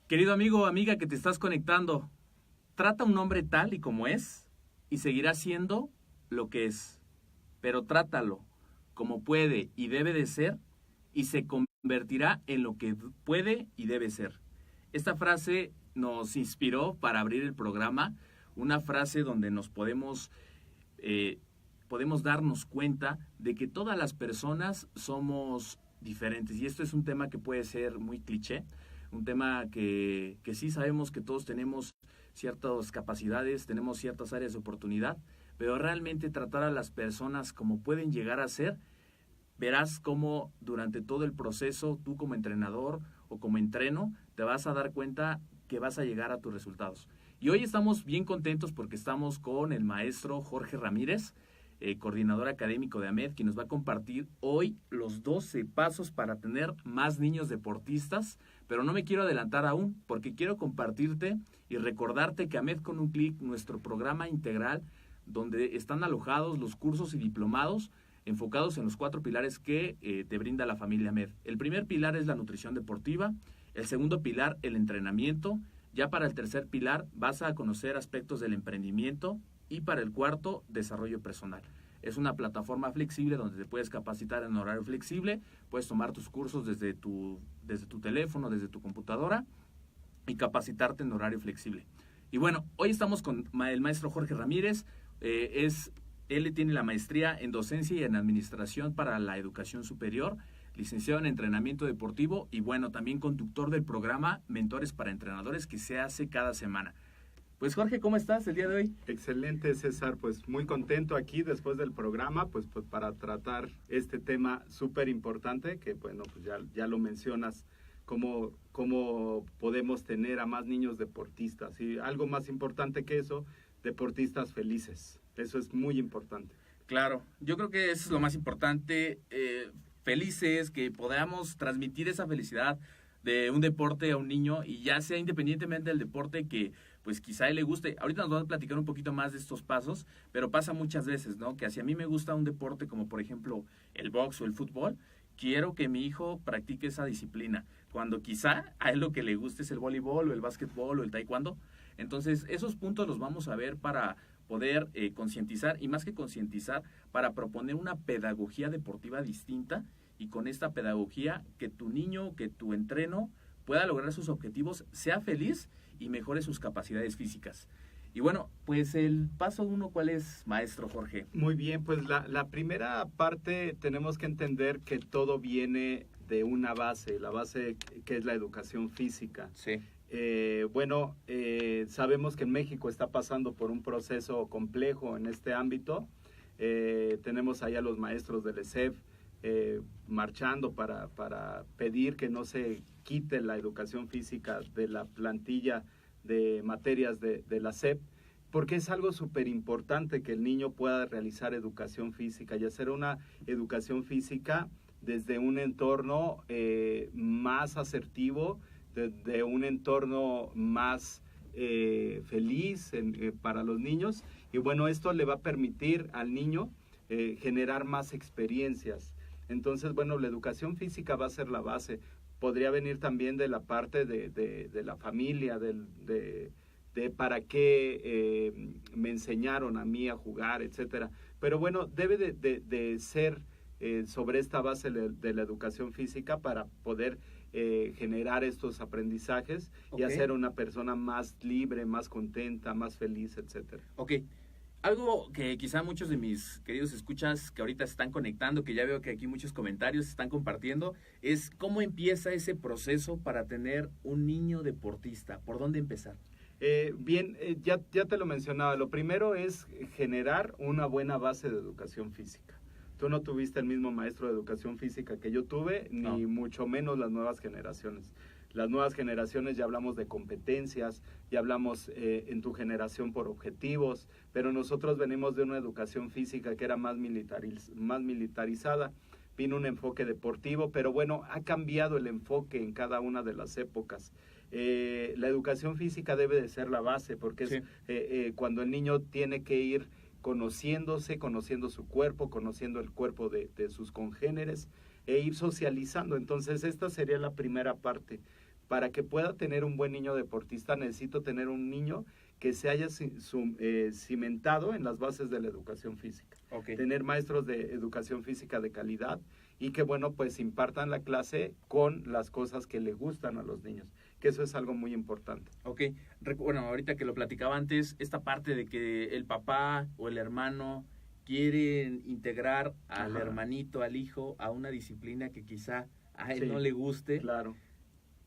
Querido amigo o amiga que te estás conectando, trata a un hombre tal y como es y seguirá siendo lo que es. Pero trátalo como puede y debe de ser y se convertirá en lo que puede y debe ser. Esta frase nos inspiró para abrir el programa, una frase donde nos eh, podemos darnos cuenta de que todas las personas somos diferentes. Y esto es un tema que puede ser muy cliché, un tema que sí sabemos que todos tenemos ciertas capacidades, tenemos ciertas áreas de oportunidad, pero realmente tratar a las personas como pueden llegar a ser, verás cómo durante todo el proceso, tú como entrenador o como entreno, te vas a dar cuenta que vas a llegar a tus resultados. Y hoy estamos bien contentos porque estamos con el maestro Jorge Ramírez, coordinador académico de AMED, quien nos va a compartir hoy los 12 pasos para tener más niños deportistas, pero no me quiero adelantar aún porque quiero compartirte y recordarte que AMED con un clic, nuestro programa integral, donde están alojados los cursos y diplomados enfocados en los 4 pilares que te brinda la familia AMED. El primer pilar es la nutrición deportiva, el segundo pilar el entrenamiento, ya para el tercer pilar vas a conocer aspectos del emprendimiento y para el cuarto, desarrollo personal. Es una plataforma flexible donde te puedes capacitar en horario flexible, puedes tomar tus cursos desde tu teléfono, desde tu computadora y capacitarte en horario flexible. Y bueno, hoy estamos con el maestro Jorge Ramírez, él tiene la maestría en docencia y en administración para la educación superior, licenciado en entrenamiento deportivo y bueno, también conductor del programa Mentores para Entrenadores que se hace cada semana. Pues Jorge, ¿cómo estás el día de hoy? Excelente, César, pues muy contento aquí después del programa, pues para tratar este tema súper importante, que bueno, pues ya lo mencionas, cómo podemos tener a más niños deportistas y algo más importante que eso, deportistas felices, eso es muy importante. Claro, yo creo que eso es lo más importante, felices, que podamos transmitir esa felicidad de un deporte a un niño y ya sea independientemente del deporte que pues quizá a él le guste. Ahorita nos vamos a platicar un poquito más de estos pasos, pero pasa muchas veces, ¿no? Que si a mí me gusta un deporte como por ejemplo el box o el fútbol, quiero que mi hijo practique esa disciplina, cuando quizá a él lo que le guste es el voleibol o el básquetbol o el taekwondo. Entonces esos puntos los vamos a ver para poder concientizar y más que concientizar, para proponer una pedagogía deportiva distinta y con esta pedagogía que tu niño, que tu entreno pueda lograr sus objetivos, sea feliz y mejore sus capacidades físicas. Y bueno, pues el paso 1, ¿cuál es, maestro Jorge? Muy bien, pues la primera parte tenemos que entender que todo viene de una base, la base que es la educación física. Sí. Sabemos que en México está pasando por un proceso complejo en este ámbito. Tenemos ahí a los maestros del ESEF marchando para pedir que no se quite la educación física de la plantilla de materias de la SEP, porque es algo súper importante que el niño pueda realizar educación física y hacer una educación física desde un entorno más asertivo, de un entorno más feliz para los niños. Y bueno, esto le va a permitir al niño generar más experiencias. Entonces, bueno, la educación física va a ser la base. Podría venir también de la parte de la familia, de para qué me enseñaron a mí a jugar, etcétera. Pero bueno, debe de ser sobre esta base de la educación física para poder generar estos aprendizajes y hacer una persona más libre, más contenta, más feliz, etcétera. Ok. Algo que quizá muchos de mis queridos escuchas que ahorita se están conectando, que ya veo que aquí muchos comentarios se están compartiendo, es cómo empieza ese proceso para tener un niño deportista. ¿Por dónde empezar? Ya te lo mencionaba. Lo primero es generar una buena base de educación física. Tú no tuviste el mismo maestro de educación física que yo tuve, ni mucho menos las nuevas generaciones. Las nuevas generaciones ya hablamos de competencias, ya hablamos en tu generación por objetivos, pero nosotros venimos de una educación física que era más militarizada. Vino un enfoque deportivo, pero bueno, ha cambiado el enfoque en cada una de las épocas. La educación física debe de ser la base, porque es cuando el niño tiene que ir conociéndose, conociendo su cuerpo, conociendo el cuerpo de sus congéneres e ir socializando. Entonces esta sería la primera parte. para que pueda tener un buen niño deportista, necesito tener un niño que se haya cimentado en las bases de la educación física. Okay. Tener maestros de educación física de calidad y que, bueno, pues impartan la clase con las cosas que le gustan a los niños, que eso es algo muy importante. Ok, bueno, ahorita que lo platicaba antes, esta parte de que el papá o el hermano quieren integrar al hermanito, al hijo, a una disciplina que quizá a él no le guste. Claro.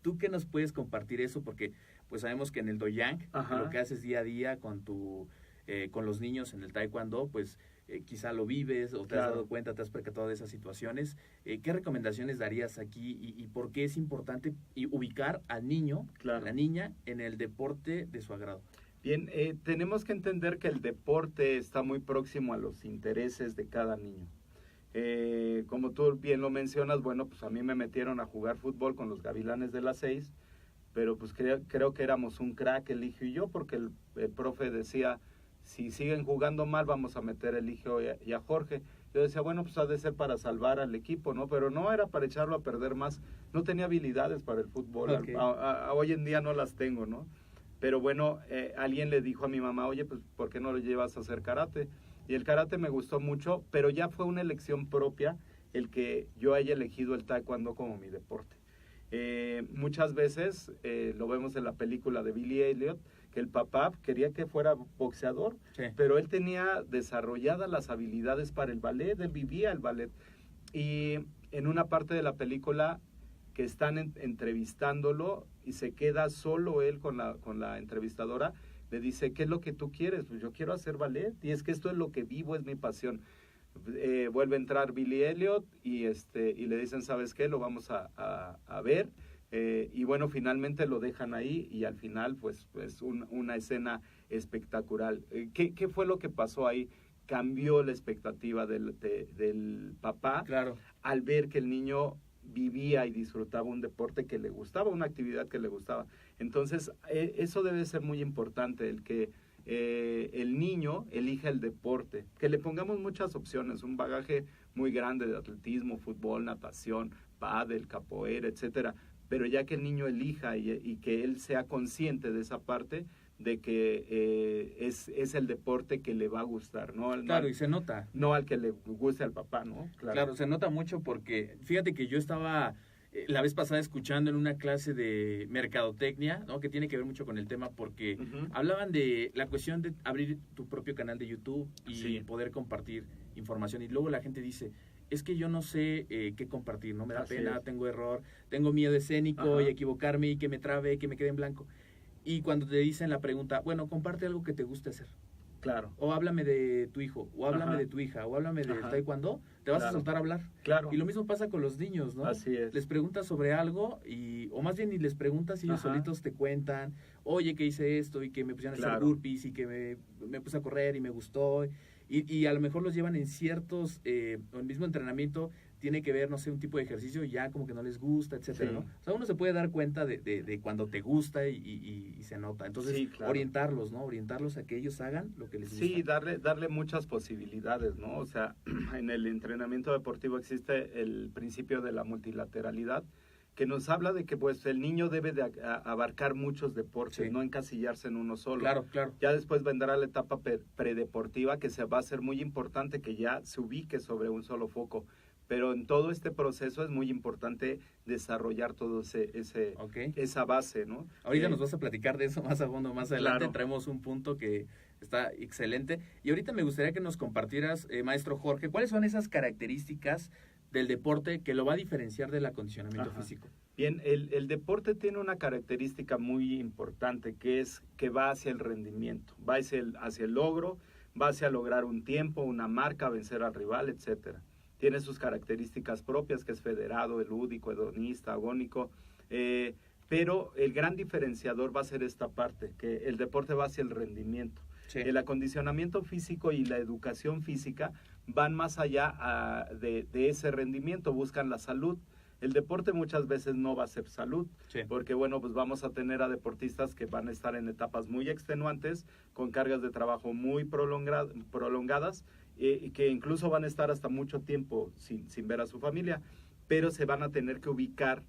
¿Tú qué nos puedes compartir eso? Porque pues sabemos que en el Doyang, lo que haces día a día con con los niños en el taekwondo, pues quizá lo vives o te has dado cuenta, te has percatado de esas situaciones. ¿Qué recomendaciones darías aquí y por qué es importante ubicar al niño, a la niña, en el deporte de su agrado? Bien, tenemos que entender que el deporte está muy próximo a los intereses de cada niño. Como tú bien lo mencionas, bueno, pues a mí me metieron a jugar fútbol con los Gavilanes de las 6, pero pues creo que éramos un crack el hijo y yo, porque el profe decía, si siguen jugando mal, vamos a meter el hijo y a Jorge. Yo decía, bueno, pues ha de ser para salvar al equipo, ¿no? Pero no era para echarlo a perder más. No tenía habilidades para el fútbol. Okay. Hoy en día no las tengo, ¿no? Pero bueno, alguien le dijo a mi mamá, oye, pues ¿por qué no lo llevas a hacer karate? Y el karate me gustó mucho, pero ya fue una elección propia el que yo haya elegido el taekwondo como mi deporte. Muchas veces lo vemos en la película de Billy Elliot, que el papá quería que fuera boxeador, pero él tenía desarrolladas las habilidades para el ballet, él vivía el ballet. Y en una parte de la película que están entrevistándolo y se queda solo él con la entrevistadora, le dice, ¿qué es lo que tú quieres? Pues yo quiero hacer ballet y es que esto es lo que vivo, es mi pasión. Vuelve a entrar Billy Elliot y le dicen, ¿sabes qué? Lo vamos a ver. Y bueno, finalmente lo dejan ahí y al final pues una escena espectacular. ¿Qué fue lo que pasó ahí? Cambió la expectativa del papá al ver que el niño vivía y disfrutaba un deporte que le gustaba, una actividad que le gustaba. Entonces, eso debe ser muy importante, el que el niño elija el deporte, que le pongamos muchas opciones, un bagaje muy grande de atletismo, fútbol, natación, pádel, capoeira, etcétera, pero ya que el niño elija y que él sea consciente de esa parte, de que es el deporte que le va a gustar, ¿no? Claro, y se nota. No al que le guste al papá, ¿no? Claro, se nota mucho porque, fíjate que yo estaba la vez pasada escuchando en una clase de mercadotecnia, ¿no? Que tiene que ver mucho con el tema porque hablaban de la cuestión de abrir tu propio canal de YouTube y poder compartir información. Y luego la gente dice, es que yo no sé qué compartir, ¿no? Me da pena, tengo error, tengo miedo escénico y equivocarme y que me trabe, que me quede en blanco. Y cuando te dicen la pregunta, bueno, comparte algo que te guste hacer. Claro. O háblame de tu hijo, o háblame de tu hija, o háblame del taekwondo, te vas a soltar a hablar. Claro. Y lo mismo pasa con los niños, ¿no? Así es. Les preguntas sobre algo, o más bien ni les preguntas y ellos solitos te cuentan, oye, que hice esto, y que me pusieron a hacer burpees, y que me puse a correr y me gustó. Y a lo mejor los llevan en ciertos, el mismo entrenamiento tiene que ver, no sé, un tipo de ejercicio y ya como que no les gusta, etcétera, ¿no? O sea, uno se puede dar cuenta de cuando te gusta y se nota. Entonces, orientarlos, ¿no? Orientarlos a que ellos hagan lo que les gusta. Sí, darle muchas posibilidades, ¿no? O sea, en el entrenamiento deportivo existe el principio de la multilateralidad, que nos habla de que pues el niño debe de abarcar muchos deportes, no encasillarse en uno solo. Claro. Ya después vendrá la etapa predeportiva, que se va a ser muy importante que ya se ubique sobre un solo foco. Pero en todo este proceso es muy importante desarrollar todo esa base, ¿no? Ahorita nos vas a platicar de eso más a fondo, más adelante traemos un punto que está excelente. Y ahorita me gustaría que nos compartieras, maestro Jorge, ¿cuáles son esas características del deporte que lo va a diferenciar del acondicionamiento físico? Bien, el deporte tiene una característica muy importante, que es que va hacia el rendimiento, va hacia el logro, va hacia lograr un tiempo, una marca, vencer al rival, etcétera. Tiene sus características propias, que es federado, elúdico, hedonista, agónico, pero el gran diferenciador va a ser esta parte, que el deporte va hacia el rendimiento. El acondicionamiento físico y la educación física van más allá de ese rendimiento, buscan la salud. El deporte muchas veces no va a ser salud, porque bueno, pues vamos a tener a deportistas que van a estar en etapas muy extenuantes, con cargas de trabajo muy prolongadas, y que incluso van a estar hasta mucho tiempo sin ver a su familia, pero se van a tener que ubicar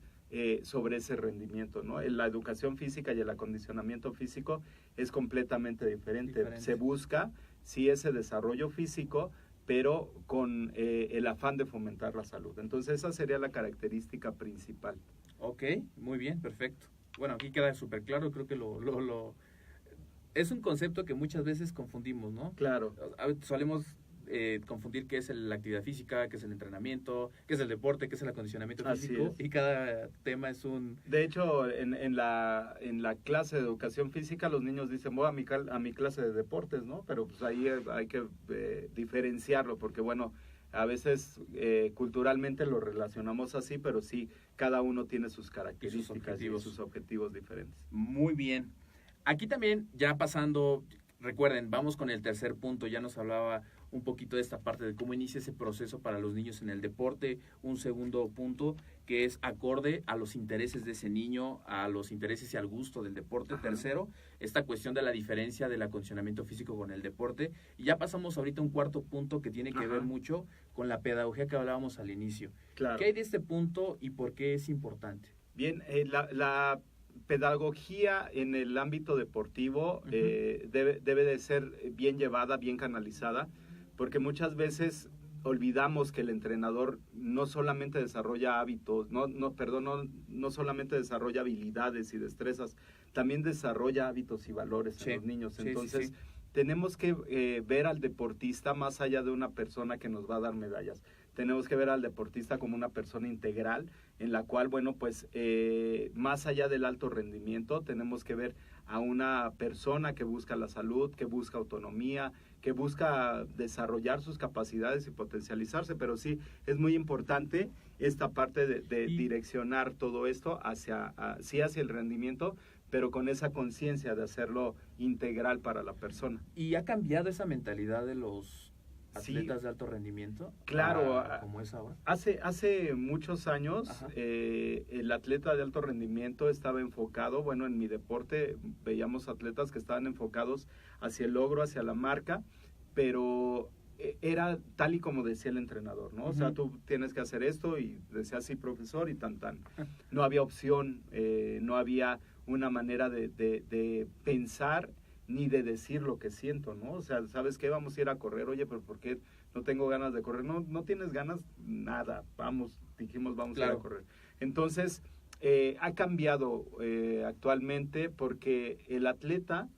sobre ese rendimiento, ¿no? La educación física y el acondicionamiento físico es completamente diferente. Se busca, sí, ese desarrollo físico, pero con el afán de fomentar la salud. Entonces, esa sería la característica principal. Ok, muy bien, perfecto. Bueno, aquí queda súper claro, creo que es un concepto que muchas veces confundimos, ¿no? Claro. Solemos confundir qué es la actividad física, qué es el entrenamiento, qué es el deporte, qué es el acondicionamiento físico, y cada tema es un... De hecho, en la clase de educación física los niños dicen, voy a mi clase de deportes, ¿no? Pero pues ahí hay que diferenciarlo, porque bueno, a veces culturalmente lo relacionamos así, pero sí, cada uno tiene sus características y sus objetivos diferentes. Muy bien. Aquí también, ya pasando, recuerden, vamos con el tercer punto, ya nos hablaba un poquito de esta parte de cómo inicia ese proceso para los niños en el deporte. Un segundo punto que es acorde a los intereses de ese niño, a los intereses y al gusto del deporte. Ajá. Tercero, esta cuestión de la diferencia del acondicionamiento físico con el deporte. Y ya pasamos ahorita a un cuarto punto que tiene que ver mucho con la pedagogía que hablábamos al inicio. Claro. ¿Qué hay de este punto y por qué es importante? Bien, la pedagogía en el ámbito deportivo debe de ser bien llevada, bien canalizada, porque muchas veces olvidamos que el entrenador no solamente desarrolla hábitos, no solamente desarrolla habilidades y destrezas, también desarrolla hábitos y valores en los niños. Entonces, tenemos que ver al deportista más allá de una persona que nos va a dar medallas. Tenemos que ver al deportista como una persona integral, en la cual, bueno, pues más allá del alto rendimiento, tenemos que ver a una persona que busca la salud, que busca autonomía, que busca desarrollar sus capacidades y potencializarse, pero sí, es muy importante esta parte de direccionar todo esto hacia el rendimiento, pero con esa conciencia de hacerlo integral para la persona. ¿Y ha cambiado esa mentalidad de los atletas de alto rendimiento? Claro. ¿Cómo es ahora? Hace muchos años, el atleta de alto rendimiento estaba enfocado, bueno, en mi deporte veíamos atletas que estaban enfocados hacia el logro, hacia la marca, pero era tal y como decía el entrenador, ¿no? O sea, tú tienes que hacer esto y decía así, profesor, y tan. No había opción, no había una manera de pensar ni de decir lo que siento, ¿no? O sea, ¿sabes qué? Vamos a ir a correr. Oye, pero ¿por qué no tengo ganas de correr? No tienes ganas, nada. Dijimos vamos a ir a correr. Entonces, ha cambiado actualmente porque el atleta,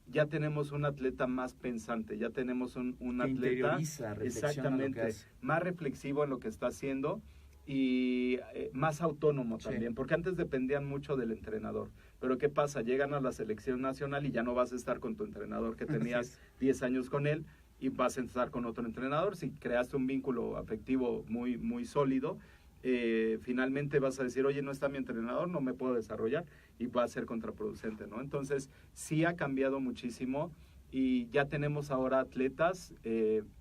ya tenemos un atleta más pensante, ya tenemos un atleta exactamente más reflexivo en lo que está haciendo y más autónomo también, porque antes dependían mucho del entrenador. Pero ¿qué pasa? Llegan a la selección nacional y ya no vas a estar con tu entrenador que tenías 10 años con él y vas a estar con otro entrenador. Si creaste un vínculo afectivo muy, muy sólido, finalmente vas a decir, oye, no está mi entrenador, no me puedo desarrollar, y va a ser contraproducente, ¿no? Entonces, sí ha cambiado muchísimo y ya tenemos ahora atletas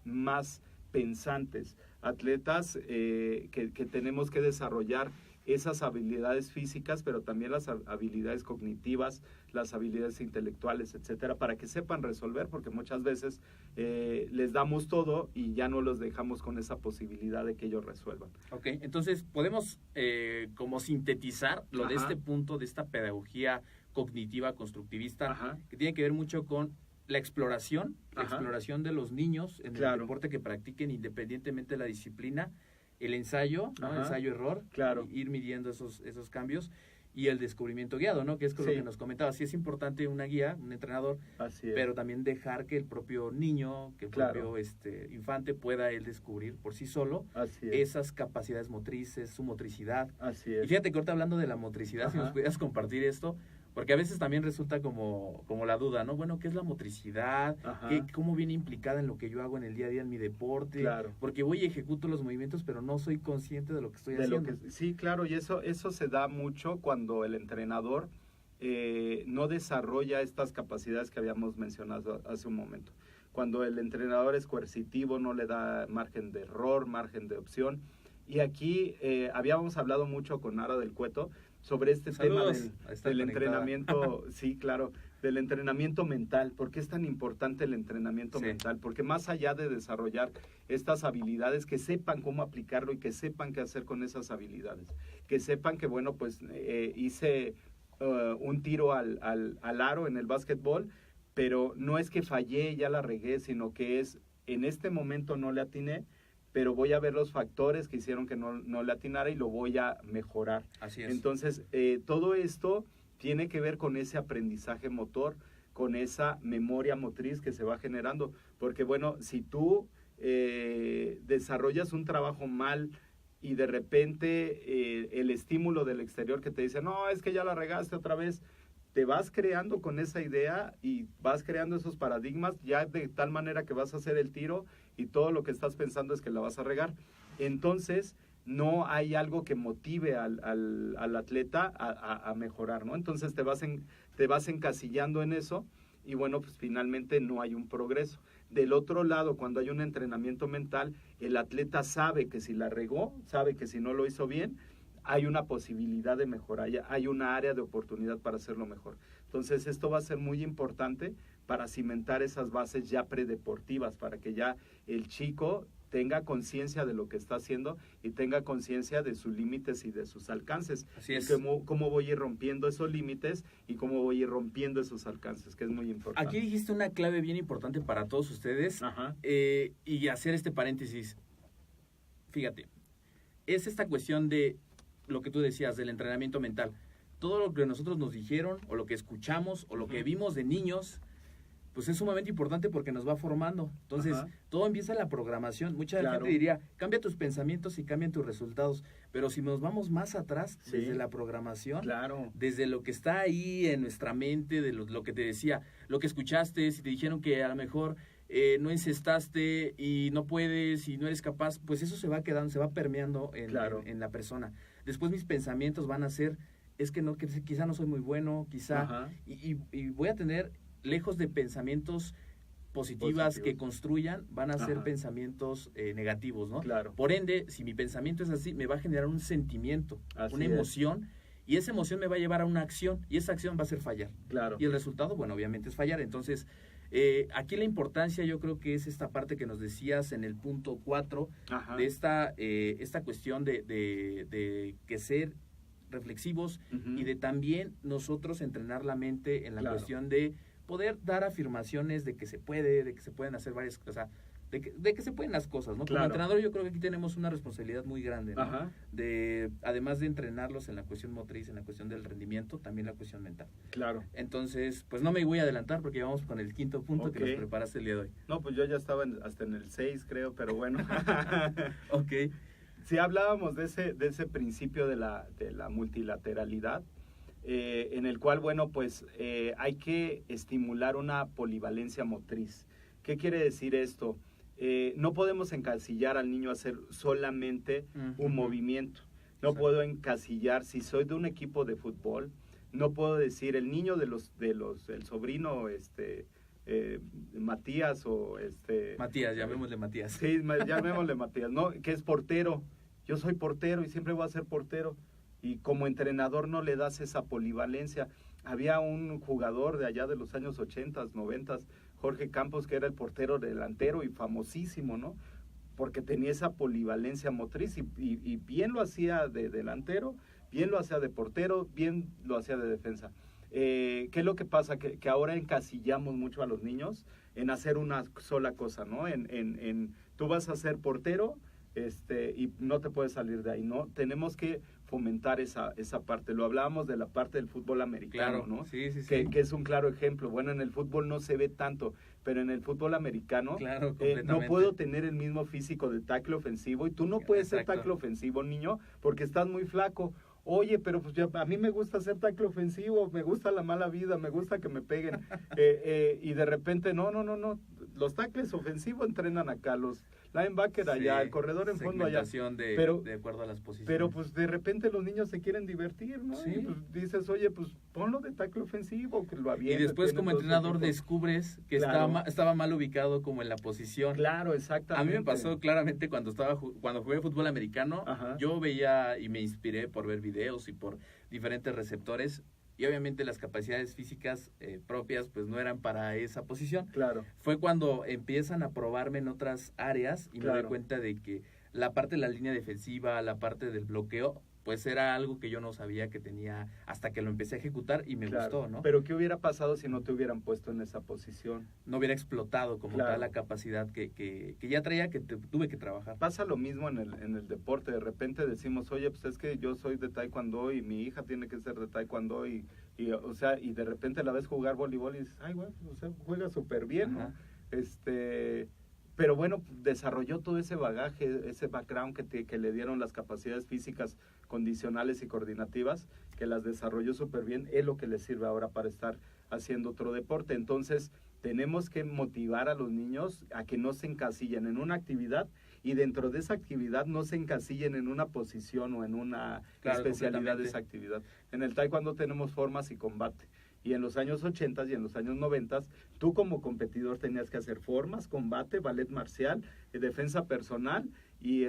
más pensantes, atletas que tenemos que desarrollar esas habilidades físicas, pero también las habilidades cognitivas, las habilidades intelectuales, etcétera, para que sepan resolver, porque muchas veces les damos todo y ya no los dejamos con esa posibilidad de que ellos resuelvan. Ok, entonces podemos como sintetizar lo de este punto, de esta pedagogía cognitiva constructivista, que tiene que ver mucho con la exploración de los niños en el deporte que practiquen independientemente de la disciplina, el ensayo, ¿no? Ensayo-error, ir midiendo esos cambios, y el descubrimiento guiado, ¿no? Que es con lo que nos comentaba. Sí es importante una guía, un entrenador, pero también dejar que el propio niño, que el propio infante pueda él descubrir por sí solo esas capacidades motrices, su motricidad. Y fíjate que ahorita hablando de la motricidad, si nos pudieras compartir esto, porque a veces también resulta como la duda, ¿no? Bueno, ¿qué es la motricidad? ¿Cómo viene implicada en lo que yo hago en el día a día en mi deporte? Porque voy y ejecuto los movimientos, pero no soy consciente de lo que estoy haciendo. Sí, claro, y eso se da mucho cuando el entrenador no desarrolla estas capacidades que habíamos mencionado hace un momento. Cuando el entrenador es coercitivo, no le da margen de error, margen de opción. Y aquí habíamos hablado mucho con Ara del Cueto sobre este tema del entrenamiento, sí, claro, del entrenamiento mental. ¿Por qué es tan importante el entrenamiento mental? Porque más allá de desarrollar estas habilidades, que sepan cómo aplicarlo y que sepan qué hacer con esas habilidades. Que sepan que, bueno, pues hice un tiro al aro en el básquetbol, pero no es que fallé, ya la regué, sino que es, en este momento no le atiné, pero voy a ver los factores que hicieron que no le atinara y lo voy a mejorar. Así es. Entonces, todo esto tiene que ver con ese aprendizaje motor, con esa memoria motriz que se va generando. Porque, bueno, si tú desarrollas un trabajo mal y de repente el estímulo del exterior que te dice, no, es que ya la regaste otra vez, te vas creando con esa idea y vas creando esos paradigmas ya de tal manera que vas a hacer el tiro y todo lo que estás pensando es que la vas a regar. Entonces, no hay algo que motive al atleta a mejorar, ¿no? Entonces, te vas encasillando en eso y, bueno, pues finalmente no hay un progreso. Del otro lado, cuando hay un entrenamiento mental, el atleta sabe que si la regó, sabe que si no lo hizo bien, hay una posibilidad de mejorar, hay una área de oportunidad para hacerlo mejor. Entonces, esto va a ser muy importante para cimentar esas bases ya predeportivas, para que ya el chico tenga conciencia de lo que está haciendo y tenga conciencia de sus límites y de sus alcances. Así es. Cómo voy a ir rompiendo esos límites y cómo voy a ir rompiendo esos alcances, que es muy importante. Aquí dijiste una clave bien importante para todos ustedes. Ajá. Y hacer este paréntesis. Fíjate, es esta cuestión de lo que tú decías, del entrenamiento mental. Todo lo que nosotros nos dijeron, o lo que escuchamos, o lo que vimos de niños, pues es sumamente importante porque nos va formando. Entonces, todo empieza en la programación. Mucha gente diría, cambia tus pensamientos y cambian tus resultados. Pero si nos vamos más atrás, desde la programación, desde lo que está ahí en nuestra mente, de lo que te decía, lo que escuchaste, si te dijeron que a lo mejor no encestaste y no puedes y no eres capaz, pues eso se va quedando, se va permeando en la persona. Después mis pensamientos van a ser, es que no, que quizá no soy muy bueno, quizá, y voy a tener, lejos de pensamientos positivas que construyan, van a ser pensamientos negativos, ¿no? Claro. Por ende, si mi pensamiento es así, me va a generar un sentimiento, una emoción, y esa emoción me va a llevar a una acción, y esa acción va a ser fallar. Claro. Y el resultado, bueno, obviamente es fallar. Entonces, aquí la importancia yo creo que es esta parte que nos decías en el punto 4, de esta cuestión de que ser reflexivos y de también nosotros entrenar la mente en la cuestión de poder dar afirmaciones de que se puede, de que se pueden hacer varias cosas, de que se pueden las cosas, ¿no? Como entrenador yo creo que aquí tenemos una responsabilidad muy grande, ¿no? Además de entrenarlos en la cuestión motriz, en la cuestión del rendimiento, también la cuestión mental. Claro. Entonces, pues no me voy a adelantar porque vamos con el quinto punto que nos preparaste el día de hoy. No, pues yo ya estaba hasta en el 6, creo, pero bueno. Ok. Si hablábamos de ese principio de la multilateralidad, en el cual, bueno, pues hay que estimular una polivalencia motriz. ¿Qué quiere decir esto? No podemos encasillar al niño a hacer solamente un movimiento. No puedo encasillar, si soy de un equipo de fútbol, no puedo decir el niño el sobrino, Matías o Matías, llamémosle Matías. Sí, llamémosle Matías, ¿no? Que es portero. Yo soy portero y siempre voy a ser portero. Y como entrenador no le das esa polivalencia. Había un jugador de allá de los años 80, 90, Jorge Campos, que era el portero delantero y famosísimo, ¿no? Porque tenía esa polivalencia motriz y bien lo hacía de delantero, bien lo hacía de portero, bien lo hacía de defensa. ¿Qué es lo que pasa? Que ahora encasillamos mucho a los niños en hacer una sola cosa, ¿no? Tú vas a ser portero y no te puedes salir de ahí, ¿no? Tenemos que fomentar esa parte. Lo hablábamos de la parte del fútbol americano, ¿no? Sí. Que es un claro ejemplo. Bueno, en el fútbol no se ve tanto, pero en el fútbol americano no puedo tener el mismo físico de tackle ofensivo y tú no puedes ser tackle ofensivo, niño, porque estás muy flaco. Oye, pero pues a mí me gusta hacer tackle ofensivo, me gusta la mala vida, me gusta que me peguen. Y de repente, no. Los tackles ofensivos entrenan acá, los linebacker allá, el corredor en fondo allá. De acuerdo a las posiciones. Pero pues de repente los niños se quieren divertir, ¿no? Sí. Y pues dices, oye, pues ponlo de tackle ofensivo, que lo avienta. Y después como entrenador descubres que estaba mal ubicado como en la posición. Claro, exactamente. A mí me pasó claramente cuando jugué fútbol americano, yo veía y me inspiré por ver videos y por diferentes receptores. y obviamente las capacidades físicas propias pues no eran para esa posición. Claro. Fue cuando empiezan a probarme en otras áreas y me doy cuenta de que la parte de la línea defensiva, la parte del bloqueo, pues era algo que yo no sabía que tenía hasta que lo empecé a ejecutar y me gustó, ¿no? Pero ¿qué hubiera pasado si no te hubieran puesto en esa posición? No hubiera explotado como tal la capacidad que ya traía, que tuve que trabajar. Pasa lo mismo en el deporte. De repente decimos, oye, pues es que yo soy de taekwondo y mi hija tiene que ser de taekwondo y o sea, y de repente la ves jugar voleibol y dices, ay, güey, o sea, juega súper bien, ¿no? Pero bueno, desarrolló todo ese bagaje, ese background que le dieron las capacidades físicas condicionales y coordinativas, que las desarrolló súper bien, es lo que le sirve ahora para estar haciendo otro deporte. Entonces, tenemos que motivar a los niños a que no se encasillen en una actividad y dentro de esa actividad no se encasillen en una posición o en una especialidad de esa actividad. En el taekwondo tenemos formas y combate. Y en los años 80 y en los años 90, tú como competidor tenías que hacer formas, combate, ballet marcial, defensa personal y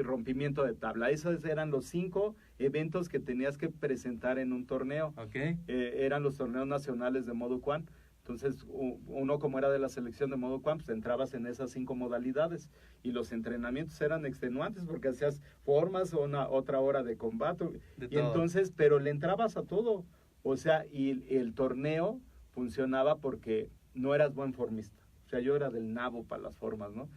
rompimiento de tabla. Esos eran los 5 eventos que tenías que presentar en un torneo. Okay. Eran los torneos nacionales de Modo Kwan. Entonces, uno como era de la selección de Modo Kwan, pues entrabas en esas 5 modalidades y los entrenamientos eran extenuantes porque hacías formas o otra hora de combate. Entonces, pero le entrabas a todo. O sea, y el torneo funcionaba porque no eras buen formista. O sea, yo era del nabo para las formas, ¿no?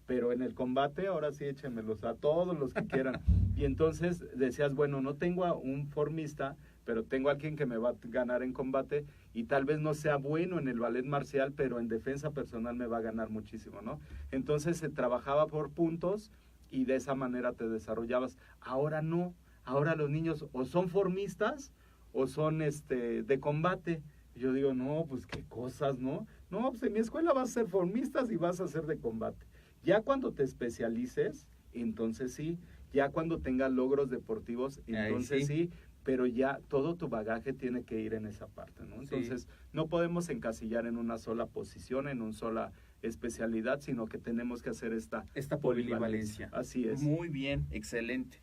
Pero en el combate, ahora sí échemelos a todos los que quieran. Y entonces decías, bueno, no tengo a un formista, pero tengo a alguien que me va a ganar en combate y tal vez no sea bueno en el ballet marcial, pero en defensa personal me va a ganar muchísimo, ¿no? Entonces se trabajaba por puntos y de esa manera te desarrollabas. Ahora no, ahora los niños o son formistas o son de combate. Yo digo, no, pues qué cosas, ¿no? No, pues en mi escuela vas a ser formistas y vas a ser de combate. Ya cuando te especialices, entonces sí, ya cuando tengas logros deportivos, entonces sí, pero ya todo tu bagaje tiene que ir en esa parte, ¿no? Entonces, no podemos encasillar en una sola posición, en una sola especialidad, sino que tenemos que hacer esta polivalencia. Así es. Muy bien, excelente.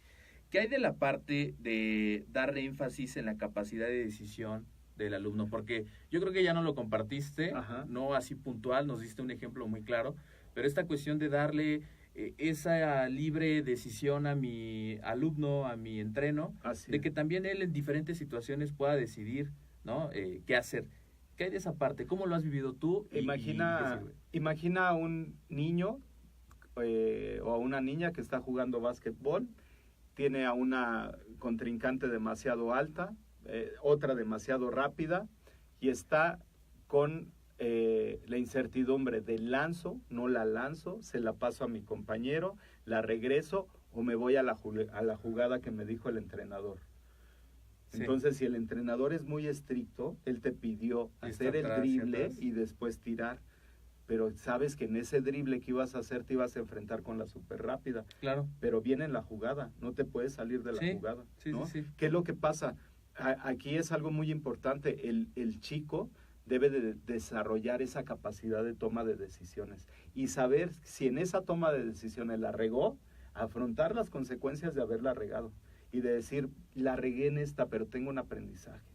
¿Qué hay de la parte de darle énfasis en la capacidad de decisión del alumno? Porque yo creo que ya no lo compartiste, no así puntual, nos diste un ejemplo muy claro, pero esta cuestión de darle esa libre decisión a mi alumno, a mi entreno, de que también él en diferentes situaciones pueda decidir, ¿no? Qué hacer. ¿Qué hay de esa parte? ¿Cómo lo has vivido tú? Imagina a un niño o a una niña que está jugando básquetbol, tiene a una contrincante demasiado alta, otra demasiado rápida, y está con la incertidumbre de lanzo, no la lanzo, se la paso a mi compañero, la regreso o me voy a la jugada que me dijo el entrenador. Entonces, si el entrenador es muy estricto, él te pidió hacer el drible y después tirar. Pero sabes que en ese drible que ibas a hacer te ibas a enfrentar con la súper rápida. Claro. Pero viene en la jugada, no te puedes salir de la jugada, ¿no? ¿Qué es lo que pasa? Aquí es algo muy importante. El chico debe de desarrollar esa capacidad de toma de decisiones y saber si en esa toma de decisiones la regó, afrontar las consecuencias de haberla regado y de decir, la regué en esta, pero tengo un aprendizaje.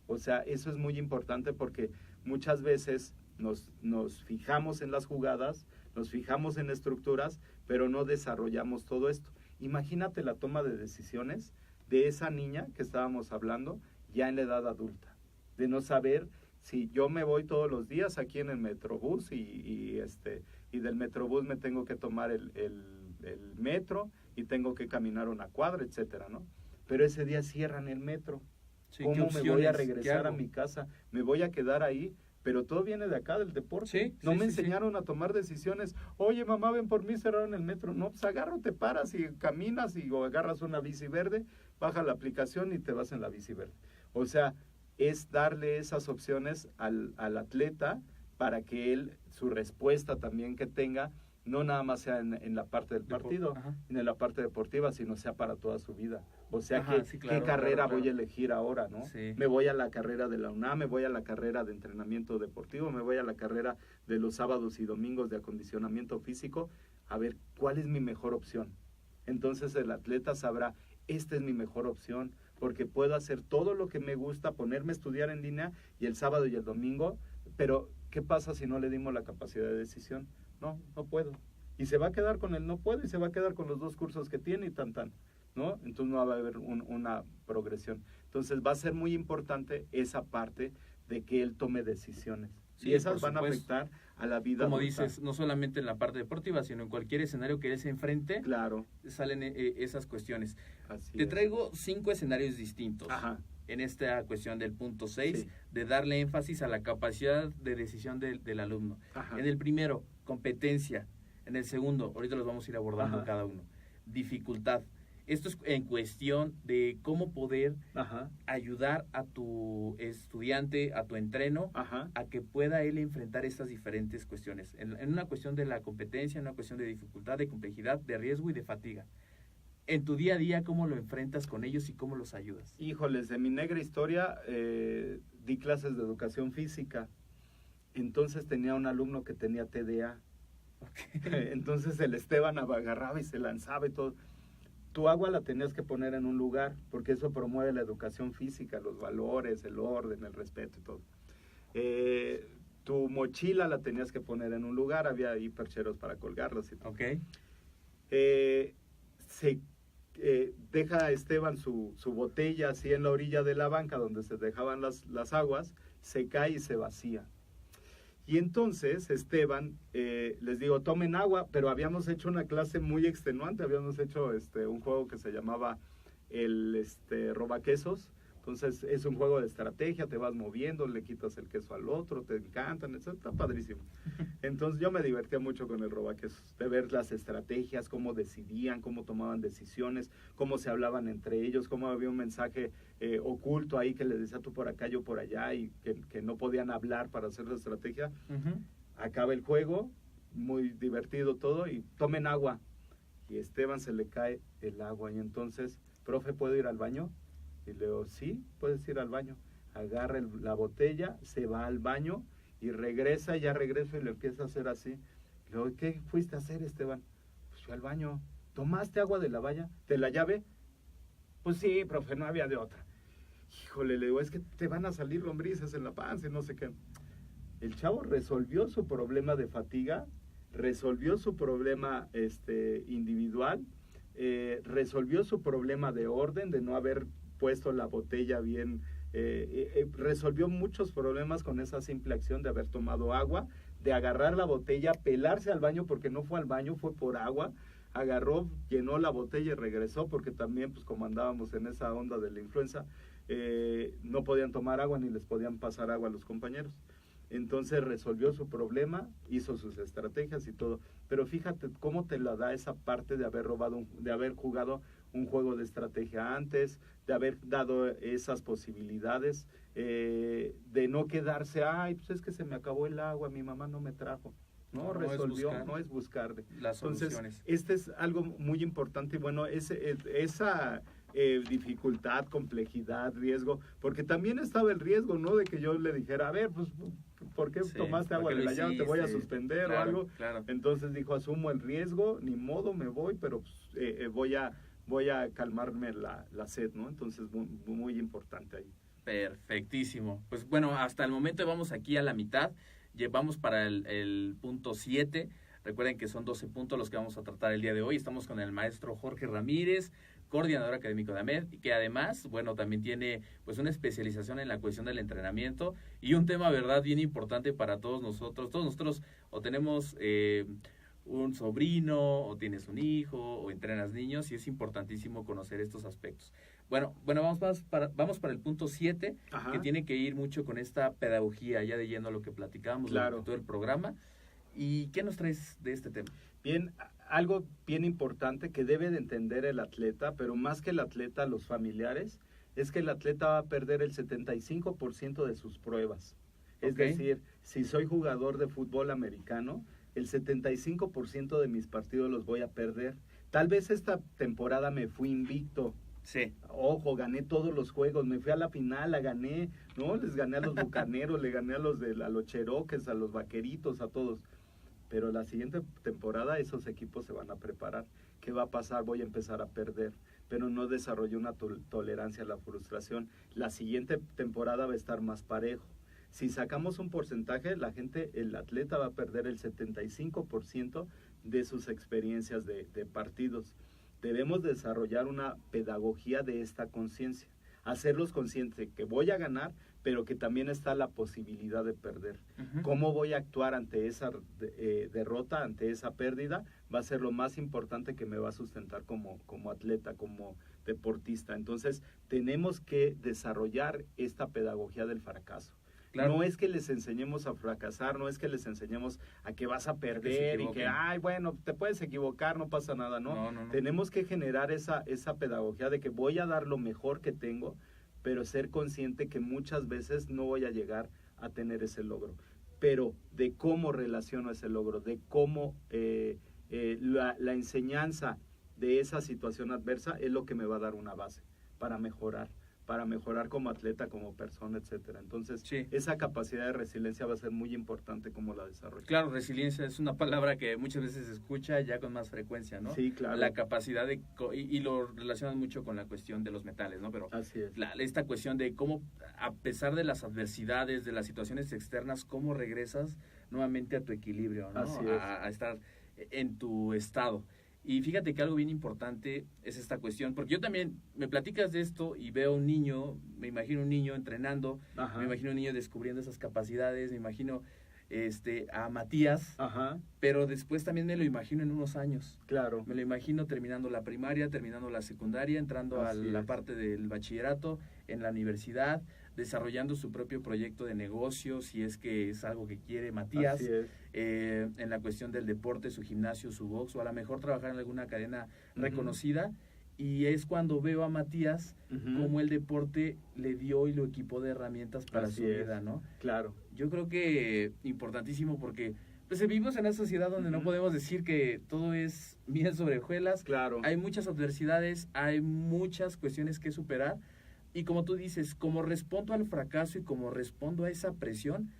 O sea, eso es muy importante porque muchas veces nos fijamos en las jugadas, nos fijamos en estructuras, pero no desarrollamos todo esto. Imagínate la toma de decisiones de esa niña que estábamos hablando ya en la edad adulta, de no saber si yo me voy todos los días aquí en el Metrobús y del Metrobús me tengo que tomar el metro y tengo que caminar una cuadra, etcétera, ¿no? Pero ese día cierran el metro. ¿Cómo me voy a regresar a mi casa? ¿Me voy a quedar ahí? Pero todo viene de acá, del deporte. No me enseñaron a tomar decisiones. Oye, mamá, ven por mí, cerraron el metro. No, pues agarro, te paras y caminas o agarras una bici verde, baja la aplicación y te vas en la bici verde. O sea, es darle esas opciones al atleta para que él, su respuesta también que tenga, no nada más sea en la parte del partido, en la parte deportiva, sino sea para toda su vida. O sea, ¿qué carrera voy a elegir ahora, no? Me voy a la carrera de la UNAM, me voy a la carrera de entrenamiento deportivo, me voy a la carrera de los sábados y domingos de acondicionamiento físico, a ver, ¿cuál es mi mejor opción? Entonces el atleta sabrá, esta es mi mejor opción, porque puedo hacer todo lo que me gusta, ponerme a estudiar en línea y el sábado y el domingo, pero ¿qué pasa si no le dimos la capacidad de decisión? No puedo. Y se va a quedar con el no puedo y se va a quedar con los 2 cursos que tiene y tan, ¿no? Entonces no va a haber una progresión. Entonces va a ser muy importante esa parte de que él tome decisiones. Sí, y esas van a supuesto. afectar a la vida Como adulta. dices, no solamente en la parte deportiva, sino en cualquier escenario que él se enfrente, Claro, salen esas cuestiones. así Te es. traigo 5 escenarios distintos. Ajá. En esta cuestión del punto 6, Sí. de darle énfasis a la capacidad de decisión del alumno. Ajá. En el primero, competencia. En el segundo, ahorita los vamos a ir abordando Ajá. cada uno. Dificultad. Esto es en cuestión de cómo poder Ajá. ayudar a tu estudiante, a tu entreno, Ajá. a que pueda él enfrentar estas diferentes cuestiones. En una cuestión de la competencia, en una cuestión de dificultad, de complejidad, de riesgo y de fatiga. En tu día a día, ¿cómo lo enfrentas con ellos y cómo los ayudas? Híjoles, de mi negra historia, di clases de educación física. Entonces tenía un alumno que tenía TDA. Okay. Entonces el Esteban agarraba y se lanzaba y todo. Tu agua la tenías que poner en un lugar, porque eso promueve la educación física, los valores, el orden, el respeto y todo. Tu mochila la tenías que poner en un lugar, había ahí percheros para colgarlos y todo. Ok. Deja Esteban su botella así en la orilla de la banca donde se dejaban las aguas, se cae y se vacía. Y entonces Esteban, les digo, tomen agua, pero habíamos hecho una clase muy extenuante, habíamos hecho un juego que se llamaba el robaquesos. Entonces es un juego de estrategia, te vas moviendo, le quitas el queso al otro, te encantan, eso está padrísimo. Entonces yo me divertía mucho con el robaquesos, de ver las estrategias, cómo decidían, cómo tomaban decisiones, cómo se hablaban entre ellos, cómo había un mensaje oculto ahí que les decía tú por acá, yo por allá, y que no podían hablar para hacer la estrategia. Acaba el juego, muy divertido todo, y tomen agua. Y a Esteban se le cae el agua, y entonces, profe, ¿puedo ir al baño? Y le digo, sí, puedes ir al baño. Agarra la botella, se va al baño y regresa, ya regreso y le empieza a hacer así. Le digo, ¿qué fuiste a hacer, Esteban? Pues fui al baño. ¿Tomaste agua de la valla? ¿De la llave? Pues sí, profe, no había de otra. Híjole, le digo, es que te van a salir lombrices en la panza y no sé qué. El chavo resolvió su problema de fatiga, resolvió su problema individual, resolvió su problema de orden, de no haber puesto la botella bien, resolvió muchos problemas con esa simple acción de haber tomado agua, de agarrar la botella, pelarse al baño porque no fue al baño, fue por agua, agarró, llenó la botella y regresó porque también pues como andábamos en esa onda de la influenza, no podían tomar agua ni les podían pasar agua a los compañeros. Entonces resolvió su problema, hizo sus estrategias y todo. Pero fíjate cómo te la da esa parte de haber de haber jugado un juego de estrategia antes, de haber dado esas posibilidades, de no quedarse, ay, pues es que se me acabó el agua, mi mamá no me trajo. No, resolvió, no es buscar las soluciones. Entonces, es algo muy importante y bueno, esa dificultad, complejidad, riesgo, porque también estaba el riesgo, ¿no? De que yo le dijera, a ver, pues, ¿por qué tomaste agua de la llave? Te voy a suspender o algo. Claro. Entonces dijo, asumo el riesgo, ni modo, me voy, pero pues, voy a calmarme la sed, ¿no? Entonces, muy importante ahí. Perfectísimo. Pues bueno, hasta el momento vamos aquí a la mitad. Llevamos para el punto 7. Recuerden que son 12 puntos los que vamos a tratar el día de hoy. Estamos con el maestro Jorge Ramírez, coordinador académico de AMED, y que además, bueno, también tiene pues una especialización en la cuestión del entrenamiento y un tema, verdad, bien importante para todos nosotros. Todos nosotros o tenemos un sobrino, o tienes un hijo, o entrenas niños, y es importantísimo conocer estos aspectos. Bueno, vamos para el punto 7, que tiene que ir mucho con esta pedagogía, ya de lleno a lo que platicábamos durante todo el programa. ¿Y qué nos traes de este tema? Bien, algo bien importante que debe de entender el atleta, pero más que el atleta, los familiares, es que el atleta va a perder el 75% de sus pruebas. Es decir, si soy jugador de fútbol americano, el 75% de mis partidos los voy a perder. Tal vez esta temporada me fui invicto. Sí. Ojo, gané todos los juegos, me fui a la final, la gané, ¿no? Les gané a los Bucaneros, le gané a los Cherokees, a los Vaqueritos, a todos. pero la siguiente temporada esos equipos se van a preparar. ¿Qué va a pasar? Voy a empezar a perder, pero no desarrollé una tolerancia a la frustración. La siguiente temporada va a estar más parejo. Si sacamos un porcentaje, el atleta va a perder el 75% de sus experiencias de partidos. Debemos desarrollar una pedagogía de esta conciencia, hacerlos conscientes que voy a ganar, pero que también está la posibilidad de perder. ¿Cómo voy a actuar ante esa derrota, ante esa pérdida? Va a ser lo más importante que me va a sustentar como atleta, como deportista. Entonces, tenemos que desarrollar esta pedagogía del fracaso. Claro. No es que les enseñemos a fracasar, no es que les enseñemos a que vas a perder y que, ay, bueno, te puedes equivocar, no pasa nada, ¿no? No. Tenemos que generar esa pedagogía de que voy a dar lo mejor que tengo, pero ser consciente que muchas veces no voy a llegar a tener ese logro. Pero de cómo relaciono ese logro, de cómo la enseñanza de esa situación adversa es lo que me va a dar una base para mejorar como atleta, como persona, etcétera. Entonces, sí, esa capacidad de resiliencia va a ser muy importante como la desarrollo. Claro, resiliencia es una palabra que muchas veces se escucha ya con más frecuencia, ¿no? Sí, claro. La capacidad de, y lo relacionan mucho con la cuestión de los metales, ¿no? Pero así es. Esta cuestión de cómo, a pesar de las adversidades, de las situaciones externas, cómo regresas nuevamente a tu equilibrio, ¿no? Así es. A estar en tu estado. Y fíjate que algo bien importante es esta cuestión, porque yo también me platicas de esto y veo un niño, me imagino un niño entrenando, ajá, me imagino un niño descubriendo esas capacidades, me imagino a Matías, ajá, pero después también me lo imagino en unos años. Claro. Me lo imagino terminando la primaria, terminando la secundaria, entrando a la parte del bachillerato, en la universidad, desarrollando su propio proyecto de negocio, si es que es algo que quiere Matías, así es. En la cuestión del deporte, su gimnasio, su box, o a lo mejor trabajar en alguna cadena reconocida, y es cuando veo a Matías cómo el deporte le dio y lo equipó de herramientas para su vida, ¿no? Claro. Yo creo que importantísimo porque pues vivimos en una sociedad donde no podemos decir que todo es miel sobre hojuelas. Claro. Hay muchas adversidades, hay muchas cuestiones que superar, y como tú dices, como respondo al fracaso y como respondo a esa presión,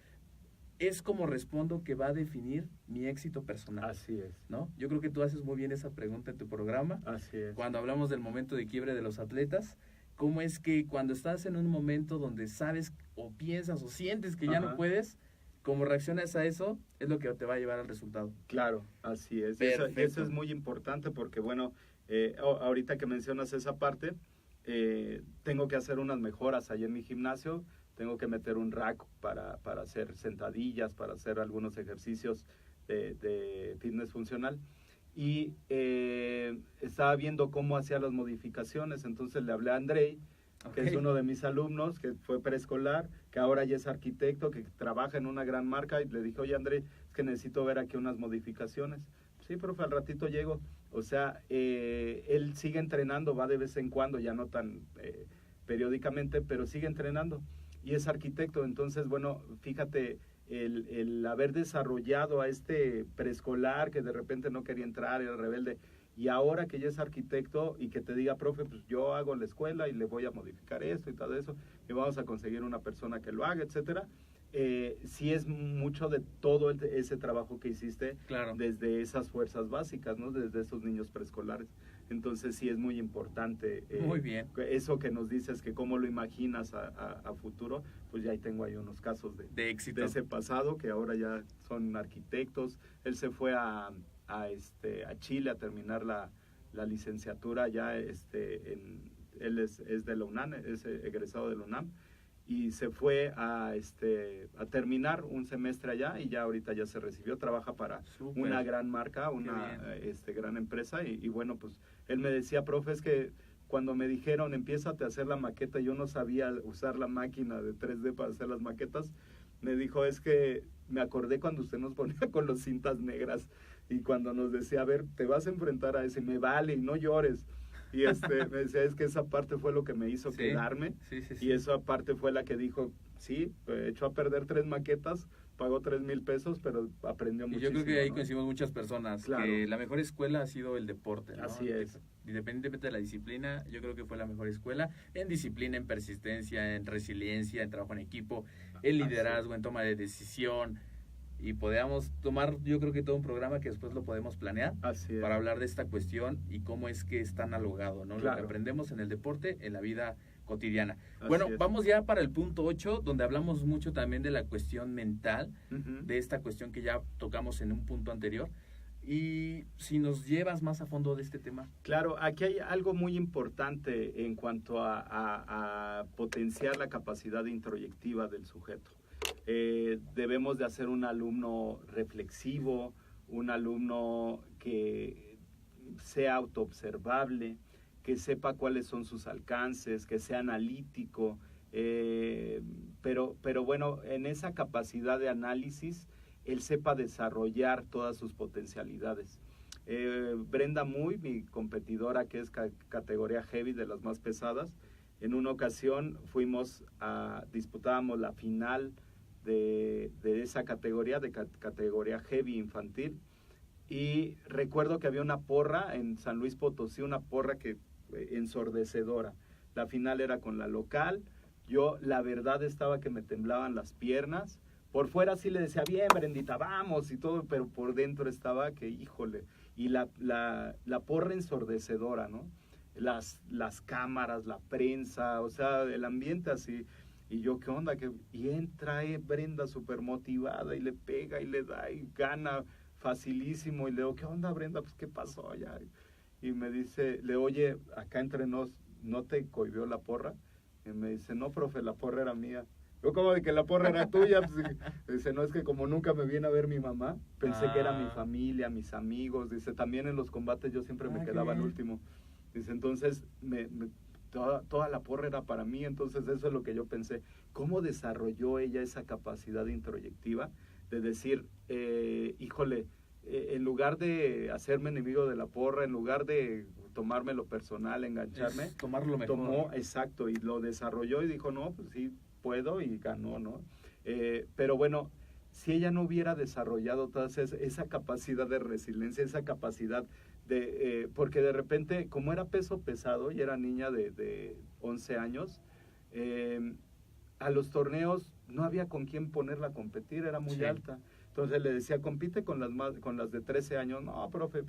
es como respondo que va a definir mi éxito personal. Así es. ¿No? Yo creo que tú haces muy bien esa pregunta en tu programa. Así es. Cuando hablamos del momento de quiebre de los atletas, ¿cómo es que cuando estás en un momento donde sabes o piensas o sientes que ya no puedes, cómo reaccionas a eso, es lo que te va a llevar al resultado? Claro, así es. Eso es muy importante porque, bueno, ahorita que mencionas esa parte, tengo que hacer unas mejoras ahí en mi gimnasio. Tengo que meter un rack para hacer sentadillas, para hacer algunos ejercicios de fitness funcional. Y estaba viendo cómo hacía las modificaciones, entonces le hablé a Andrei, que es uno de mis alumnos, que fue preescolar, que ahora ya es arquitecto, que trabaja en una gran marca, y le dije, oye Andrei, es que necesito ver aquí unas modificaciones. Sí, profe, al ratito llego. O sea, él sigue entrenando, va de vez en cuando, ya no tan periódicamente, pero sigue entrenando. Y es arquitecto, entonces, bueno, fíjate, el haber desarrollado a este preescolar que de repente no quería entrar, era rebelde, y ahora que ya es arquitecto y que te diga, profe, pues yo hago la escuela y le voy a modificar esto y todo eso, y vamos a conseguir una persona que lo haga, etcétera. Sí es mucho de todo ese trabajo que hiciste, claro, desde esas fuerzas básicas, ¿no? Desde esos niños preescolares. Entonces sí es muy importante. Muy bien. Eso que nos dices, que cómo lo imaginas a futuro, pues ya ahí tengo ahí unos casos de éxito. De ese pasado, que ahora ya son arquitectos. Él se fue a Chile a terminar la licenciatura ya, él es de la UNAM, es egresado de la UNAM, y se fue a terminar un semestre allá, y ya ahorita ya se recibió, trabaja para una gran marca, una gran empresa, y bueno, pues él me decía, profe, es que cuando me dijeron, empiézate a hacer la maqueta, yo no sabía usar la máquina de 3D para hacer las maquetas. Me dijo, es que me acordé cuando usted nos ponía con los cintas negras, y cuando nos decía, a ver, te vas a enfrentar a ese, me vale, y no llores. Y me decía, es que esa parte fue lo que me hizo quedarme. Sí. Y esa parte fue la que dijo, sí, echó a perder 3 maquetas, pagó 3,000 pesos, pero aprendió muchísimo. Y yo creo que ahí coincidimos muchas personas, claro, que la mejor escuela ha sido el deporte, ¿no? Así es. Independientemente de la disciplina, yo creo que fue la mejor escuela en disciplina, en persistencia, en resiliencia, en trabajo en equipo, en liderazgo, en toma de decisión. y podamos tomar, yo creo que todo un programa que después lo podemos planear Así es. para hablar de esta cuestión y cómo es que está analogado, ¿no? Lo Claro. que aprendemos en el deporte, en la vida cotidiana. Así Bueno, es. vamos ya para el punto 8, donde hablamos mucho también de la cuestión mental, Ujú. de esta cuestión que ya tocamos en un punto anterior. Y si nos llevas más a fondo de este tema. Claro, aquí hay algo muy importante en cuanto a potenciar la capacidad introyectiva del sujeto. Debemos de hacer un alumno reflexivo, un alumno que sea autoobservable, que sepa cuáles son sus alcances, que sea analítico, pero bueno, en esa capacidad de análisis, él sepa desarrollar todas sus potencialidades. Brenda Muy, mi competidora que es categoría heavy, de las más pesadas, en una ocasión disputábamos la final de esa categoría, categoría heavy infantil, y recuerdo que había una porra en San Luis Potosí, una porra que ensordecedora. La final era con la local, yo la verdad estaba que me temblaban las piernas. Por fuera sí le decía, bien, Brendita, vamos y todo, pero por dentro estaba que, híjole, y la porra ensordecedora, ¿no? Las cámaras, la prensa, o sea, el ambiente así. Y yo, ¿qué onda? Y entra Brenda súper motivada y le pega y le da y gana facilísimo. Y le digo, ¿qué onda, Brenda? Pues, ¿qué pasó allá? Y me dice, oye, acá entre nos, ¿no te cohibió la porra? Y me dice, no, profe, la porra era mía. Yo como de que la porra era tuya, pues, dice, no, es que como nunca me viene a ver mi mamá, pensé que era mi familia, mis amigos, dice, también en los combates yo siempre me quedaba al último, dice, entonces toda la porra era para mí, entonces eso es lo que yo pensé, ¿cómo desarrolló ella esa capacidad introyectiva de decir, híjole, en lugar de hacerme enemigo de la porra, en lugar de tomármelo personal, engancharme, Tomarlo mejor. tomó, exacto, y lo desarrolló y dijo, no, pues sí, puedo, y ganó, ¿no? Pero bueno, si ella no hubiera desarrollado toda esa capacidad de resiliencia, esa capacidad de, porque de repente, como era peso pesado y era niña de 11 años, a los torneos no había con quién ponerla a competir, era muy alta. Entonces le decía, compite con las de 13 años. No, profe,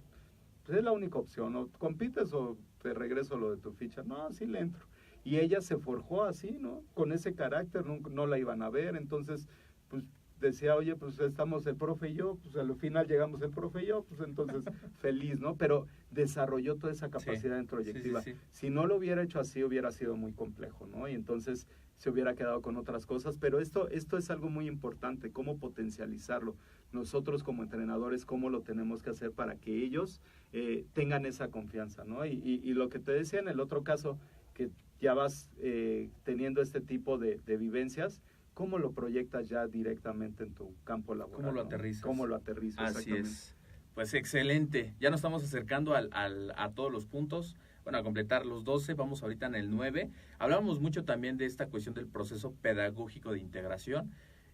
pues es la única opción, o compites o te regreso lo de tu ficha. No, sí le entro. Y ella se forjó así, ¿no? Con ese carácter, no la iban a ver, entonces, pues decía, oye, pues estamos el profe y yo, pues al final llegamos el profe y yo, pues entonces feliz, ¿no? Pero desarrolló toda esa capacidad introyectiva. Sí. Si no lo hubiera hecho así, hubiera sido muy complejo, ¿no? Y entonces se hubiera quedado con otras cosas, pero esto es algo muy importante, cómo potencializarlo. Nosotros como entrenadores, cómo lo tenemos que hacer para que ellos tengan esa confianza, ¿no? Y lo que te decía en el otro caso, que ya vas teniendo este tipo de vivencias, ¿cómo lo proyectas ya directamente en tu campo laboral? ¿Cómo lo ¿no? aterrizas? ¿Cómo lo aterrizas? Así es. Pues excelente. Ya nos estamos acercando a todos los puntos. Bueno, a completar los 12, vamos ahorita en el 9. Hablábamos mucho también de esta cuestión del proceso pedagógico de integración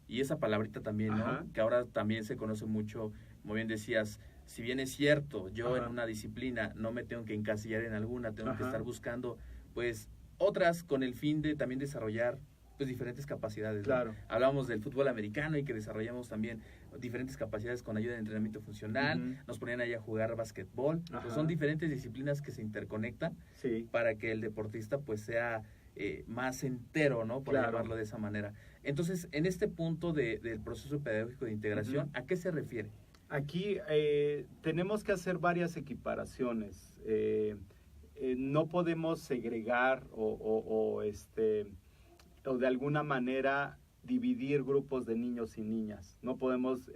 y esa palabrita también, ¿no? Ajá. Que ahora también se conoce mucho, como bien decías, si bien es cierto, yo en una disciplina no me tengo que encasillar en alguna, tengo que estar buscando, pues, otras con el fin de también desarrollar pues diferentes capacidades. Claro. ¿no? Hablábamos del fútbol americano y que desarrollamos también diferentes capacidades con ayuda de entrenamiento funcional, nos ponían ahí a jugar basquetbol, pues son diferentes disciplinas que se interconectan para que el deportista pues sea más entero, ¿no? Por llamarlo de esa manera. Entonces, en este punto del proceso pedagógico de integración, ¿a qué se refiere? Aquí tenemos que hacer varias equiparaciones. No podemos segregar o de alguna manera dividir grupos de niños y niñas. No podemos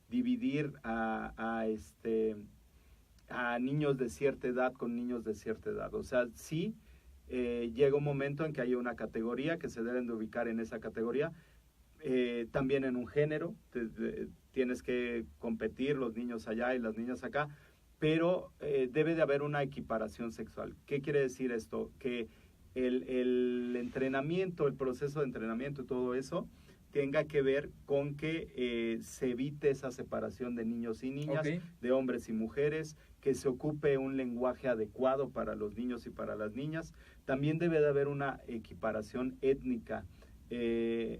dividir a niños de cierta edad con niños de cierta edad. O sea, sí llega un momento en que hay una categoría que se deben de ubicar en esa categoría. También en un género, tienes que competir los niños allá y las niñas acá, pero debe de haber una equiparación sexual. ¿Qué quiere decir esto? Que el entrenamiento, el proceso de entrenamiento y todo eso tenga que ver con que se evite esa separación de niños y niñas, de hombres y mujeres, que se ocupe un lenguaje adecuado para los niños y para las niñas. También debe de haber una equiparación étnica.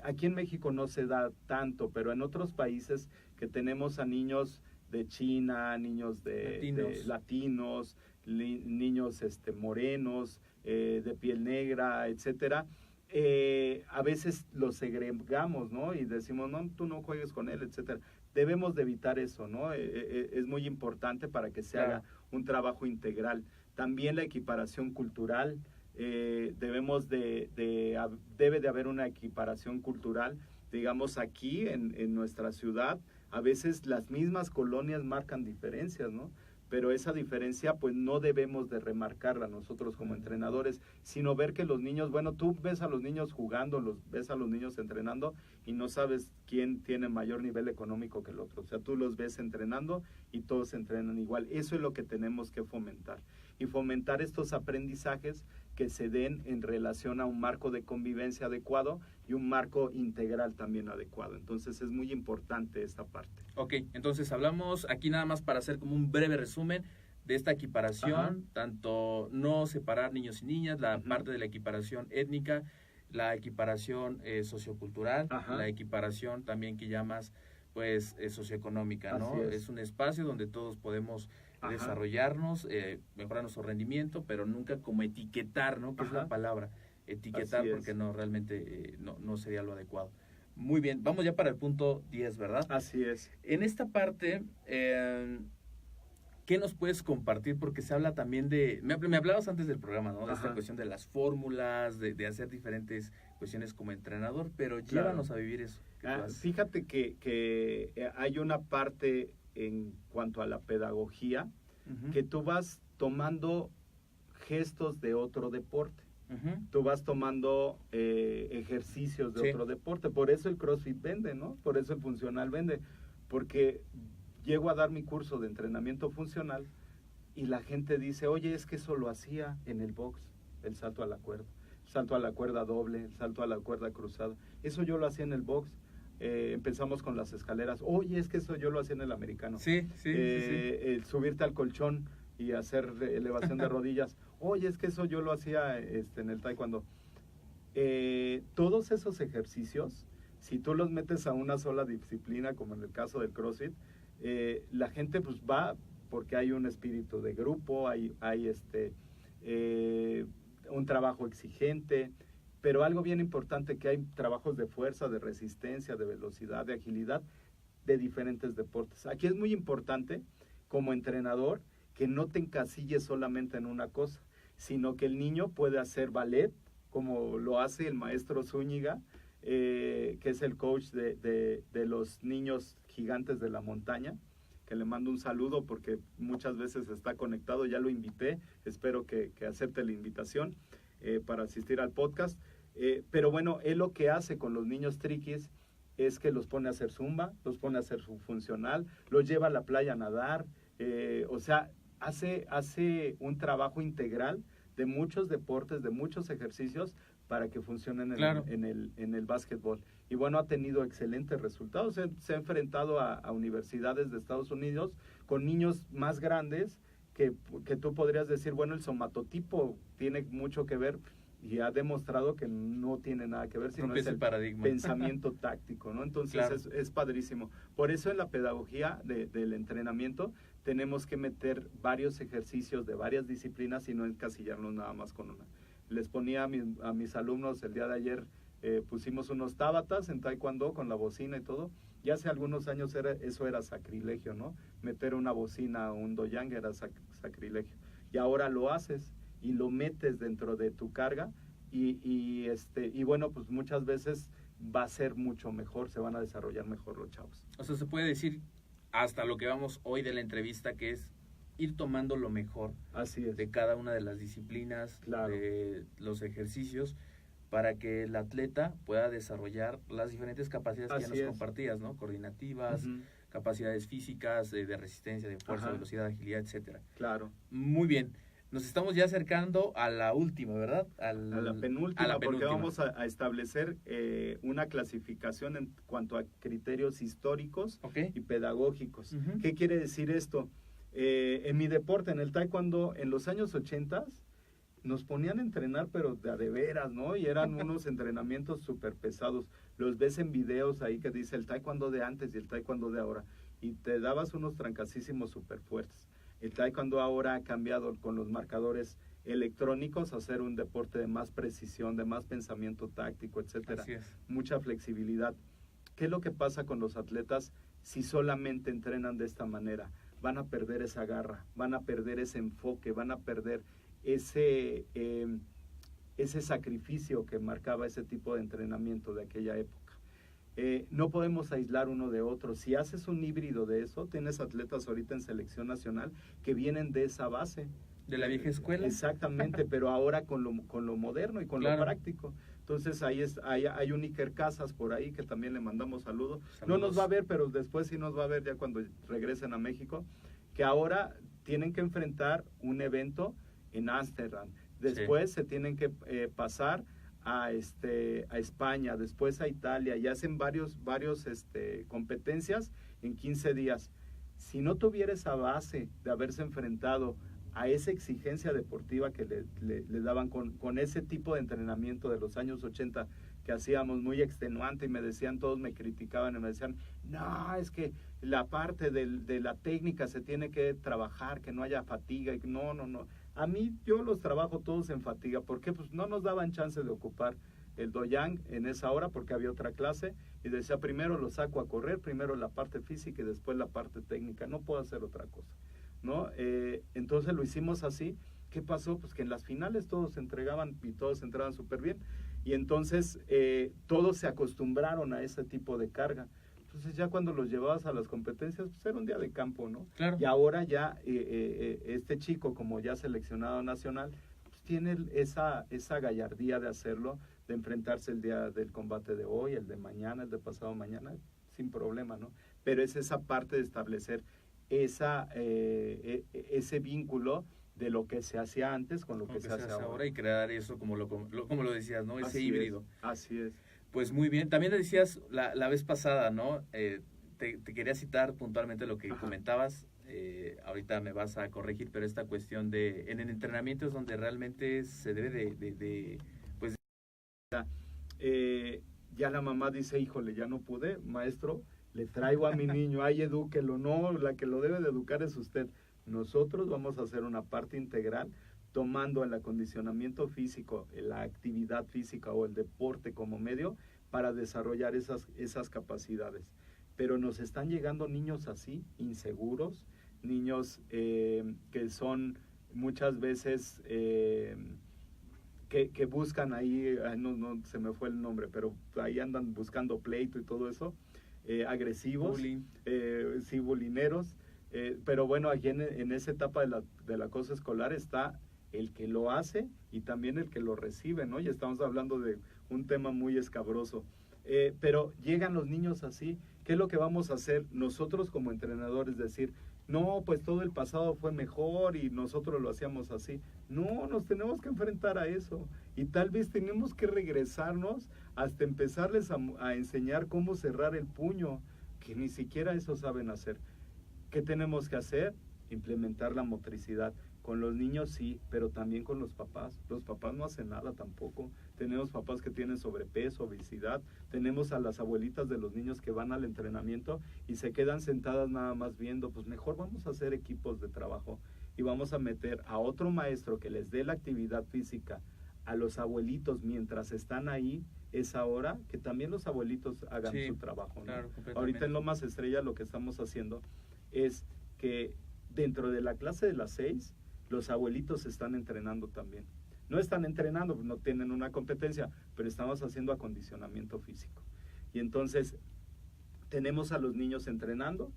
Aquí en México no se da tanto, pero en otros países que tenemos a niños de China, niños de latinos, niños morenos, de piel negra, etcétera. A veces los segregamos, ¿no? Y decimos, no, tú no juegues con él, etcétera. Debemos de evitar eso, ¿no? Es muy importante para que se haga un trabajo integral. También la equiparación cultural, debe de haber una equiparación cultural. Digamos, aquí en nuestra ciudad, a veces las mismas colonias marcan diferencias, ¿no? Pero esa diferencia pues no debemos de remarcarla nosotros como entrenadores, sino ver que los niños, bueno, tú ves a los niños jugando, ves a los niños entrenando y no sabes quién tiene mayor nivel económico que el otro. O sea, tú los ves entrenando y todos entrenan igual. Eso es lo que tenemos que fomentar. Y fomentar estos aprendizajes que se den en relación a un marco de convivencia adecuado y un marco integral también adecuado. Entonces es muy importante esta parte. Ok, entonces hablamos aquí nada más para hacer como un breve resumen de esta equiparación, tanto no separar niños y niñas, la parte de la equiparación étnica, la equiparación sociocultural, la equiparación también que llamas pues socioeconómica, ¿no? Es un espacio donde todos podemos desarrollarnos, mejorar nuestro rendimiento, pero nunca como etiquetar, ¿no? Que es la palabra, etiquetar, porque no, realmente no sería lo adecuado. Muy bien, vamos ya para el punto 10, ¿verdad? Así es. En esta parte, ¿qué nos puedes compartir? Porque se habla también de... Me hablabas antes del programa, ¿no? De esta cuestión de las fórmulas, de hacer diferentes cuestiones como entrenador, pero llévanos a vivir eso. Fíjate que hay una parte en cuanto a la pedagogía, que tú vas tomando gestos de otro deporte. Tú vas tomando ejercicios de otro deporte. Por eso el CrossFit vende, ¿no? Por eso el funcional vende. Porque llego a dar mi curso de entrenamiento funcional y la gente dice, oye, es que eso lo hacía en el box, el salto a la cuerda. El salto a la cuerda doble, el salto a la cuerda cruzada. Eso yo lo hacía en el box. Empezamos con las escaleras. Oye, es que eso yo lo hacía en el americano. Sí. El subirte al colchón y hacer elevación de rodillas. Oye, es que eso yo lo hacía en el taekwondo. Todos esos ejercicios, si tú los metes a una sola disciplina, como en el caso del CrossFit, la gente pues va porque hay un espíritu de grupo, hay un trabajo exigente, pero algo bien importante, que hay trabajos de fuerza, de resistencia, de velocidad, de agilidad, de diferentes deportes. Aquí es muy importante, como entrenador, que no te encasilles solamente en una cosa, sino que el niño puede hacer ballet, como lo hace el maestro Zúñiga, que es el coach de los niños gigantes de la montaña, que le mando un saludo porque muchas veces está conectado, ya lo invité, espero que acepte la invitación para asistir al podcast. Pero bueno, él lo que hace con los niños triquis es que los pone a hacer zumba, los pone a hacer su funcional, los lleva a la playa a nadar, o sea, hace un trabajo integral de muchos deportes, de muchos ejercicios para que funcionen en el básquetbol. Y bueno, ha tenido excelentes resultados. Se ha enfrentado a universidades de Estados Unidos con niños más grandes que tú podrías decir, bueno, el somatotipo tiene mucho que ver, y ha demostrado que no tiene nada que ver, sino es el paradigma. Pensamiento táctico, ¿no? Entonces es padrísimo. Por eso en la pedagogía del entrenamiento tenemos que meter varios ejercicios de varias disciplinas y no encasillarnos nada más con una. Les ponía a mis alumnos el día de ayer, pusimos unos tábatas en taekwondo con la bocina y todo, y hace algunos años eso era sacrilegio, ¿no? Meter una bocina, un doyang era sacrilegio. Y ahora lo haces y lo metes dentro de tu carga y bueno, pues muchas veces va a ser mucho mejor, se van a desarrollar mejor los chavos. O sea, se puede decir hasta lo que vamos hoy de la entrevista, que es ir tomando lo mejor de cada una de las disciplinas, de los ejercicios, para que el atleta pueda desarrollar las diferentes capacidades que ya nos compartías, ¿no? Coordinativas, capacidades físicas, de resistencia, de fuerza, velocidad, agilidad, etcétera. Claro. Muy bien. Nos estamos ya acercando a la última, ¿verdad? A la penúltima, porque vamos a establecer una clasificación en cuanto a criterios históricos y pedagógicos. ¿Qué quiere decir esto? En mi deporte, en el taekwondo, en los años 80, nos ponían a entrenar, pero de veras, ¿no? Y eran unos entrenamientos súper pesados. Los ves en videos ahí que dice el taekwondo de antes y el taekwondo de ahora. Y te dabas unos trancasísimos súper fuertes. El taekwondo ahora ha cambiado con los marcadores electrónicos a ser un deporte de más precisión, de más pensamiento táctico, etcétera. Así es. Mucha flexibilidad. ¿Qué es lo que pasa con los atletas si solamente entrenan de esta manera? Van a perder esa garra, van a perder ese enfoque, van a perder ese sacrificio que marcaba ese tipo de entrenamiento de aquella época. No podemos aislar uno de otro. Si haces un híbrido de eso, tienes atletas ahorita en selección nacional que vienen de esa base. De la vieja escuela. Exactamente, pero ahora con lo moderno y con lo práctico. Entonces hay un Iker Casas por ahí que también le mandamos saludos. No nos va a ver, pero después sí nos va a ver ya cuando regresen a México, que ahora tienen que enfrentar un evento en Ámsterdam. Después se tienen que pasar a España, después a Italia, y hacen varios competencias en 15 días. Si no tuviera esa base de haberse enfrentado a esa exigencia deportiva que le daban con ese tipo de entrenamiento de los años 80 que hacíamos muy extenuante, y me decían, todos me criticaban y me decían, no, es que la parte de la técnica se tiene que trabajar, que no haya fatiga. Y no. A mí, yo los trabajo todos en fatiga, porque pues no nos daban chance de ocupar el doyang en esa hora porque había otra clase, y decía, primero lo saco a correr, primero la parte física y después la parte técnica, no puedo hacer otra cosa, ¿no? Entonces lo hicimos así. ¿Qué pasó? Pues que en las finales todos se entregaban y todos entraban súper bien, y entonces todos se acostumbraron a ese tipo de carga. Entonces ya cuando los llevabas a las competencias, pues era un día de campo, ¿no? Claro. Y ahora ya este chico, como ya seleccionado nacional, pues tiene esa gallardía de hacerlo, de enfrentarse el día del combate de hoy, el de mañana, el de pasado mañana, sin problema, ¿no? Pero es esa parte de establecer ese vínculo de lo que se hacía antes con lo que se hace ahora. Y crear eso, como lo decías, ¿no? Ese híbrido. Así es. Pues muy bien. También le decías la vez pasada, ¿no? Te quería citar puntualmente lo que comentabas. Ahorita me vas a corregir, pero esta cuestión en el entrenamiento es donde realmente se debe pues... ya la mamá dice, híjole, ya no pude, maestro, le traigo a mi niño, ay, edúquelo. No, la que lo debe de educar es usted. Nosotros vamos a hacer una parte integral, tomando el acondicionamiento físico, la actividad física o el deporte como medio para desarrollar esas capacidades. Pero nos están llegando niños así, inseguros, niños que son muchas veces que buscan ahí, no se me fue el nombre, pero ahí andan buscando pleito y todo eso, agresivos, bullying. Sí, bulineros. Pero bueno, aquí en esa etapa del acoso escolar está el que lo hace y también el que lo recibe, ¿no? Y estamos hablando de un tema muy escabroso. Pero llegan los niños así. ¿Qué es lo que vamos a hacer nosotros como entrenadores? Decir, no, pues todo el pasado fue mejor y nosotros lo hacíamos así. No, nos tenemos que enfrentar a eso. Y tal vez tenemos que regresarnos hasta empezarles a enseñar cómo cerrar el puño, que ni siquiera eso saben hacer. ¿Qué tenemos que hacer? Implementar la motricidad. Con los niños sí, pero también con los papás. Los papás no hacen nada tampoco. Tenemos papás que tienen sobrepeso, obesidad. Tenemos a las abuelitas de los niños que van al entrenamiento y se quedan sentadas nada más viendo. Pues mejor vamos a hacer equipos de trabajo y vamos a meter a otro maestro que les dé la actividad física a los abuelitos mientras están ahí. Es ahora que también los abuelitos hagan su trabajo, ¿no? Claro, ahorita en Lomas Estrella lo que estamos haciendo es que dentro de la clase de las 6, los abuelitos están entrenando también. No están entrenando, no tienen una competencia, pero estamos haciendo acondicionamiento físico. Y entonces tenemos a los niños entrenando,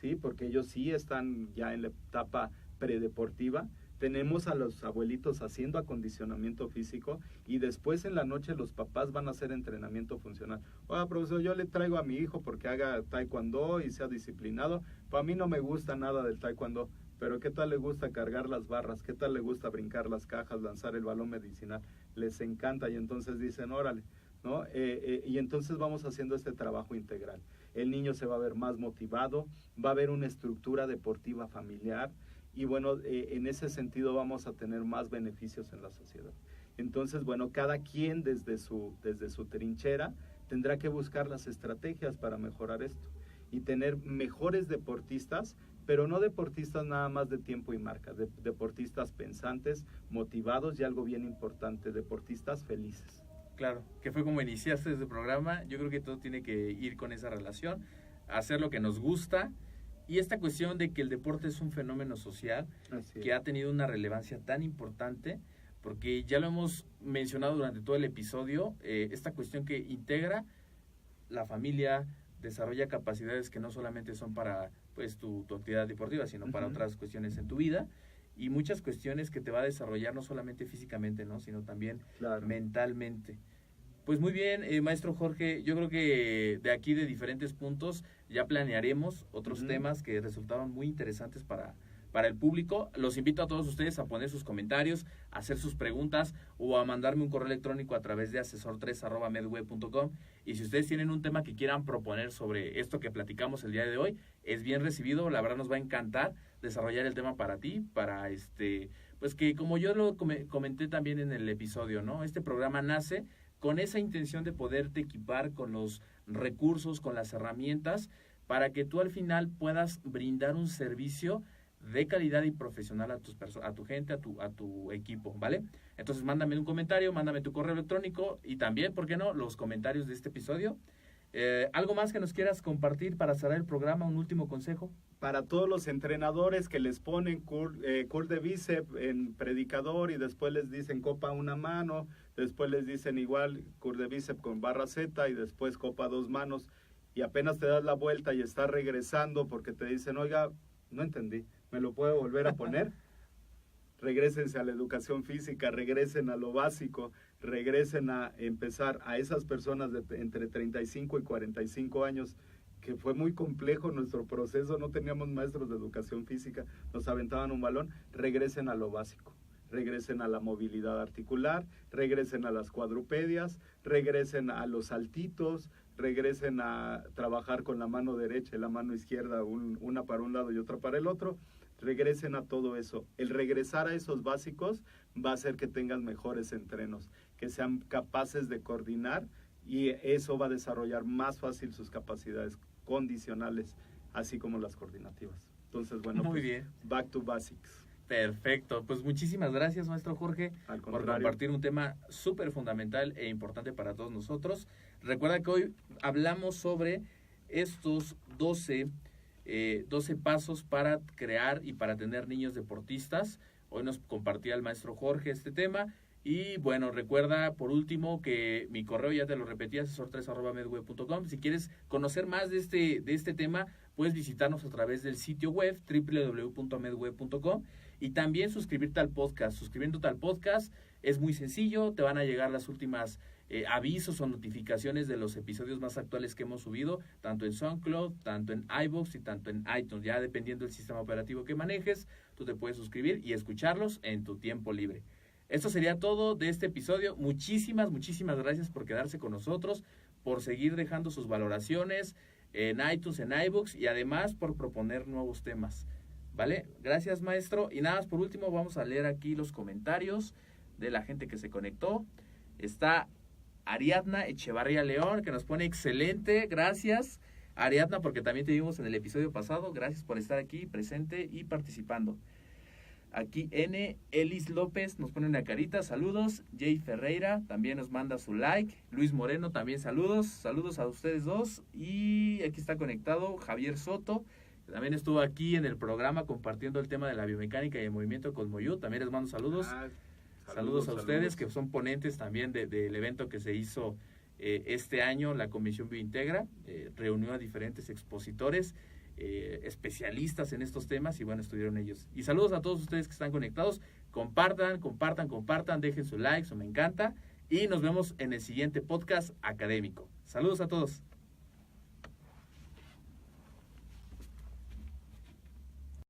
¿sí? Porque ellos sí están ya en la etapa predeportiva. Tenemos a los abuelitos haciendo acondicionamiento físico y después en la noche los papás van a hacer entrenamiento funcional. Oiga, profesor, yo le traigo a mi hijo porque haga taekwondo y sea disciplinado. Para mí no me gusta nada del taekwondo, pero ¿qué tal le gusta cargar las barras? ¿Qué tal le gusta brincar las cajas, lanzar el balón medicinal? Les encanta y entonces dicen, órale, ¿no? Y entonces vamos haciendo este trabajo integral. El niño se va a ver más motivado, va a haber una estructura deportiva familiar. y bueno, en ese sentido vamos a tener más beneficios en la sociedad. Entonces, bueno, cada quien desde su trinchera tendrá que buscar las estrategias para mejorar esto y tener mejores deportistas, pero no deportistas nada más de tiempo y marca, deportistas pensantes, motivados y algo bien importante, deportistas felices. Claro, que fue como iniciaste este programa. Yo creo que todo tiene que ir con esa relación, hacer lo que nos gusta, y esta cuestión de que el deporte es un fenómeno social que ha tenido una relevancia tan importante, porque ya lo hemos mencionado durante todo el episodio, esta cuestión que integra la familia, desarrolla capacidades que no solamente son para pues tu actividad deportiva, sino para otras cuestiones en tu vida, y muchas cuestiones que te va a desarrollar no solamente físicamente, ¿no? Sino también mentalmente. Pues muy bien, maestro Jorge, yo creo que de aquí, de diferentes puntos, ya planearemos otros temas que resultaron muy interesantes para el público. Los invito a todos ustedes a poner sus comentarios, a hacer sus preguntas o a mandarme un correo electrónico a través de asesor3@medweb.com. Y si ustedes tienen un tema que quieran proponer sobre esto que platicamos el día de hoy, es bien recibido. La verdad nos va a encantar desarrollar el tema para ti, para pues que, como yo lo comenté también en el episodio, ¿no? Este programa nace con esa intención de poderte equipar con los recursos, con las herramientas, para que tú al final puedas brindar un servicio de calidad y profesional a tu gente, a tu equipo, ¿vale? Entonces mándame un comentario, mándame tu correo electrónico y también, ¿por qué no?, los comentarios de este episodio. ¿Algo más que nos quieras compartir para cerrar el programa? ¿Un último consejo? Para todos los entrenadores que les ponen curl de bíceps en predicador y después les dicen copa a una mano, después les dicen igual curl de bíceps con barra Z y después copa a 2 manos, y apenas te das la vuelta y estás regresando porque te dicen, oiga, no entendí, ¿me lo puedo volver a poner? Regrésense a la educación física, regresen a lo básico, regresen a empezar a esas personas de entre 35 y 45 años, que fue muy complejo nuestro proceso, no teníamos maestros de educación física, nos aventaban un balón, regresen a lo básico, regresen a la movilidad articular, regresen a las cuadrupedias, regresen a los saltitos, regresen a trabajar con la mano derecha y la mano izquierda, una para un lado y otra para el otro, regresen a todo eso. El regresar a esos básicos va a hacer que tengan mejores entrenos, que sean capaces de coordinar, y eso va a desarrollar más fácil sus capacidades condicionales, así como las coordinativas. Entonces, bueno, muy bien. Back to basics. Perfecto, pues muchísimas gracias, maestro Jorge, por compartir un tema súper fundamental e importante para todos nosotros. Recuerda que hoy hablamos sobre estos 12 pasos para crear y para tener niños deportistas. Hoy nos compartía el maestro Jorge este tema. Y bueno, recuerda por último que mi correo, ya te lo repetí, asesor3@medweb.com. Si quieres conocer más de este tema, puedes visitarnos a través del sitio web www.medweb.com, y también suscribirte al podcast. Suscribiéndote al podcast es muy sencillo, te van a llegar las últimas avisos o notificaciones de los episodios más actuales que hemos subido, tanto en SoundCloud, tanto en iVoox y tanto en iTunes. Ya dependiendo del sistema operativo que manejes, tú te puedes suscribir y escucharlos en tu tiempo libre. Esto sería todo de este episodio. Muchísimas gracias por quedarse con nosotros, por seguir dejando sus valoraciones en iTunes, en iVoox, y además por proponer nuevos temas, ¿vale? Gracias, maestro. Y nada más, por último, vamos a leer aquí los comentarios de la gente que se conectó. Está Ariadna Echevarría León, que nos pone excelente. Gracias, Ariadna, porque también te vimos en el episodio pasado. Gracias por estar aquí presente y participando. Aquí N. Elis López nos pone una carita, saludos. Jay Ferreira también nos manda su like. Luis Moreno también saludos a ustedes dos. Y aquí está conectado Javier Soto, que también estuvo aquí en el programa compartiendo el tema de la biomecánica y el movimiento con Moyú. También les mando saludos. Saludos a ustedes, que son ponentes también del evento que se hizo este año. La Comisión Biointegra reunió a diferentes expositores, especialistas en estos temas, y bueno, estuvieron ellos. Y saludos a todos ustedes que están conectados. Compartan, dejen su like, su me encanta, y nos vemos en el siguiente podcast académico. Saludos a todos.